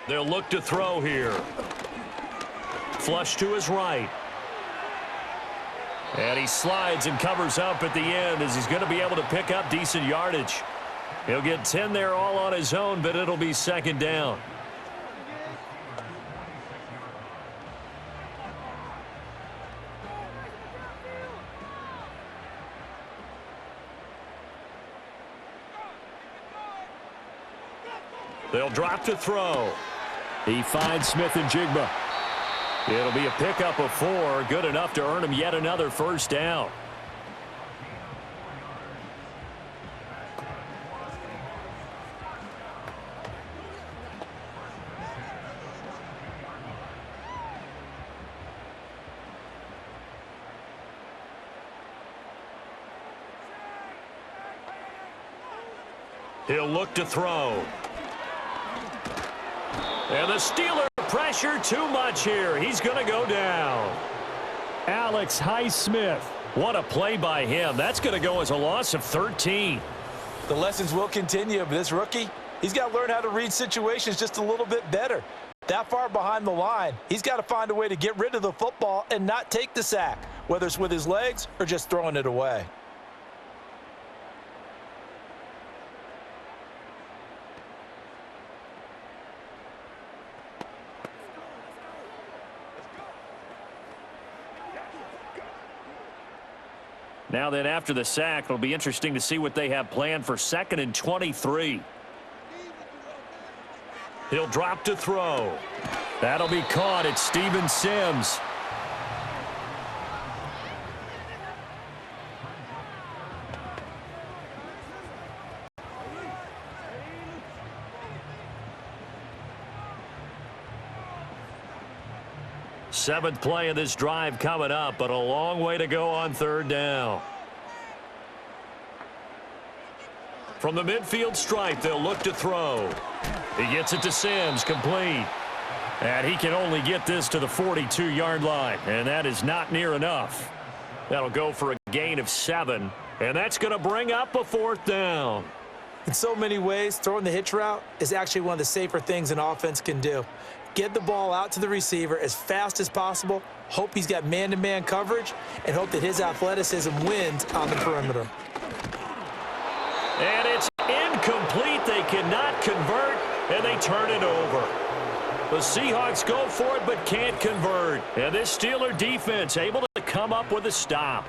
They'll look to throw here. Flush to his right. And he slides and covers up at the end as he's going to be able to pick up decent yardage. He'll get 10 there all on his own, but it'll be second down. They'll drop to throw. He finds Smith and Jigba. It'll be a pickup of 4, good enough to earn him yet another first down. He'll look to throw. And the Steelers pressure too much here. He's going to go down. Alex Highsmith. What a play by him. That's going to go as a loss of 13. The lessons will continue, but this rookie, he's got to learn how to read situations just a little bit better. That far behind the line, he's got to find a way to get rid of the football and not take the sack, whether it's with his legs or just throwing it away. Now then, after the sack, it'll be interesting to see what they have planned for 2nd and 23. He'll drop to throw. That'll be caught. It's Steven Sims. Seventh play of this drive coming up, but a long way to go on 3rd down. From the midfield stripe, they'll look to throw. He gets it to Sims, complete. And he can only get this to the 42-yard line, and that is not near enough. That'll go for a gain of 7, and that's going to bring up a 4th down. In so many ways, throwing the hitch route is actually one of the safer things an offense can do. Get the ball out to the receiver as fast as possible, hope he's got man-to-man coverage, and hope that his athleticism wins on the perimeter. And it's incomplete. They cannot convert, and they turn it over. The Seahawks go for it but can't convert. And this Steeler defense able to come up with a stop.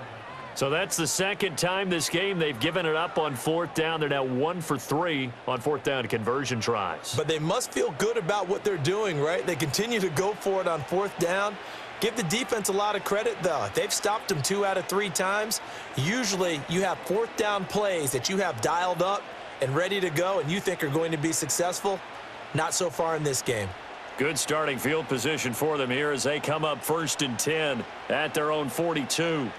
So that's the second time this game they've given it up on 4th down. They're now 1 for 3 on 4th down conversion tries. But they must feel good about what they're doing, right? They continue to go for it on 4th down. Give the defense a lot of credit, though. They've stopped them 2 out of 3 times. Usually you have 4th down plays that you have dialed up and ready to go and you think are going to be successful. Not so far in this game. Good starting field position for them here as they come up 1st and 10 at their own 42.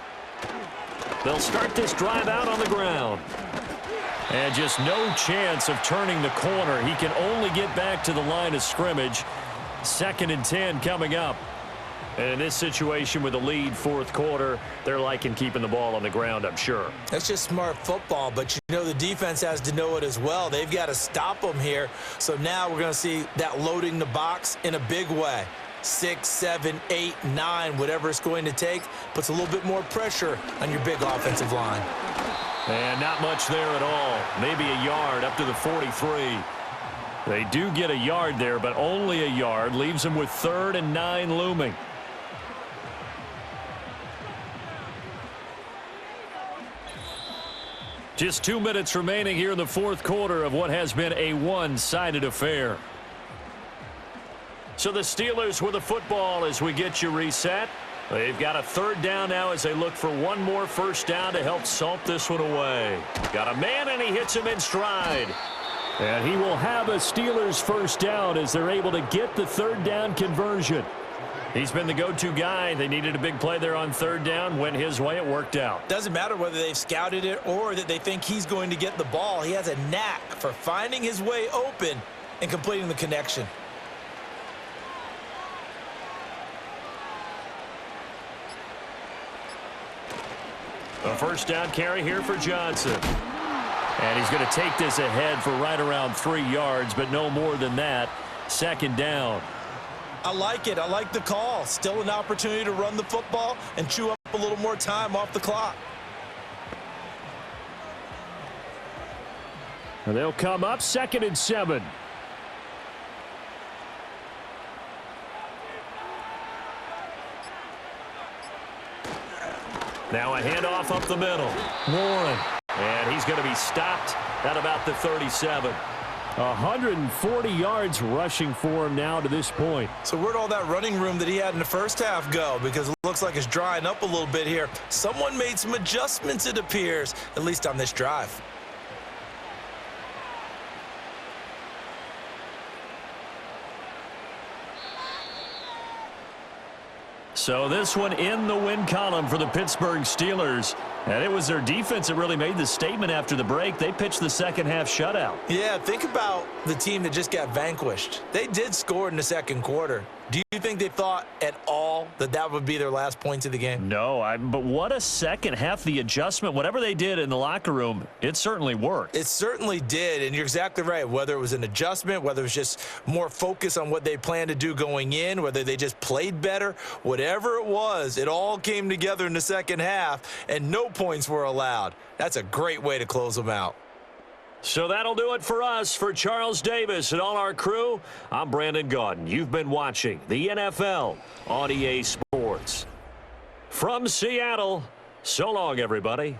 They'll start this drive out on the ground. And just no chance of turning the corner. He can only get back to the line of scrimmage. 2nd and 10 coming up. And in this situation with a lead 4th quarter, they're liking keeping the ball on the ground, I'm sure. That's just smart football, but you know the defense has to know it as well. They've got to stop them here. So now we're going to see that loading the box in a big way. 6, 7, 8, 9, whatever it's going to take, puts a little bit more pressure on your big offensive line. And not much there at all. Maybe a yard up to the 43. They do get a yard there, but only a yard. Leaves them with 3rd and 9 looming. Just 2 minutes remaining here in the fourth quarter of what has been a one-sided affair. So the Steelers with the football as we get you reset. They've got a 3rd down now as they look for one more first down to help salt this one away. Got a man, and he hits him in stride. And he will have a Steelers first down as they're able to get the 3rd down conversion. He's been the go-to guy. They needed a big play there on 3rd down. Went his way. It worked out. Doesn't matter whether they've scouted it or that they think he's going to get the ball. He has a knack for finding his way open and completing the connection. A first down carry here for Johnson. And he's going to take this ahead for right around 3 yards, but no more than that. 2nd down. I like it. I like the call. Still an opportunity to run the football and chew up a little more time off the clock. And they'll come up 2nd and 7. Now a handoff up the middle. Warren. And he's going to be stopped at about the 37. 140 yards rushing for him now to this point. So where'd all that running room that he had in the first half go? Because it looks like it's drying up a little bit here. Someone made some adjustments, it appears, at least on this drive. So this one in the win column for the Pittsburgh Steelers. And it was their defense that really made the statement after the break. They pitched the second half shutout. Yeah, think about the team that just got vanquished. They did score in the second quarter. Do you think they thought at all that that would be their last points of the game? No, but what a second half. The adjustment, whatever they did in the locker room, it certainly worked. It certainly did, and you're exactly right. Whether it was an adjustment, whether it was just more focus on what they planned to do going in, whether they just played better, whatever it was, it all came together in the second half, and no points were allowed. That's a great way to close them out. So that'll do it for us. For Charles Davis and all our crew, I'm Brandon Gaudin. You've been watching the NFL on EA Sports. From Seattle, so long, everybody.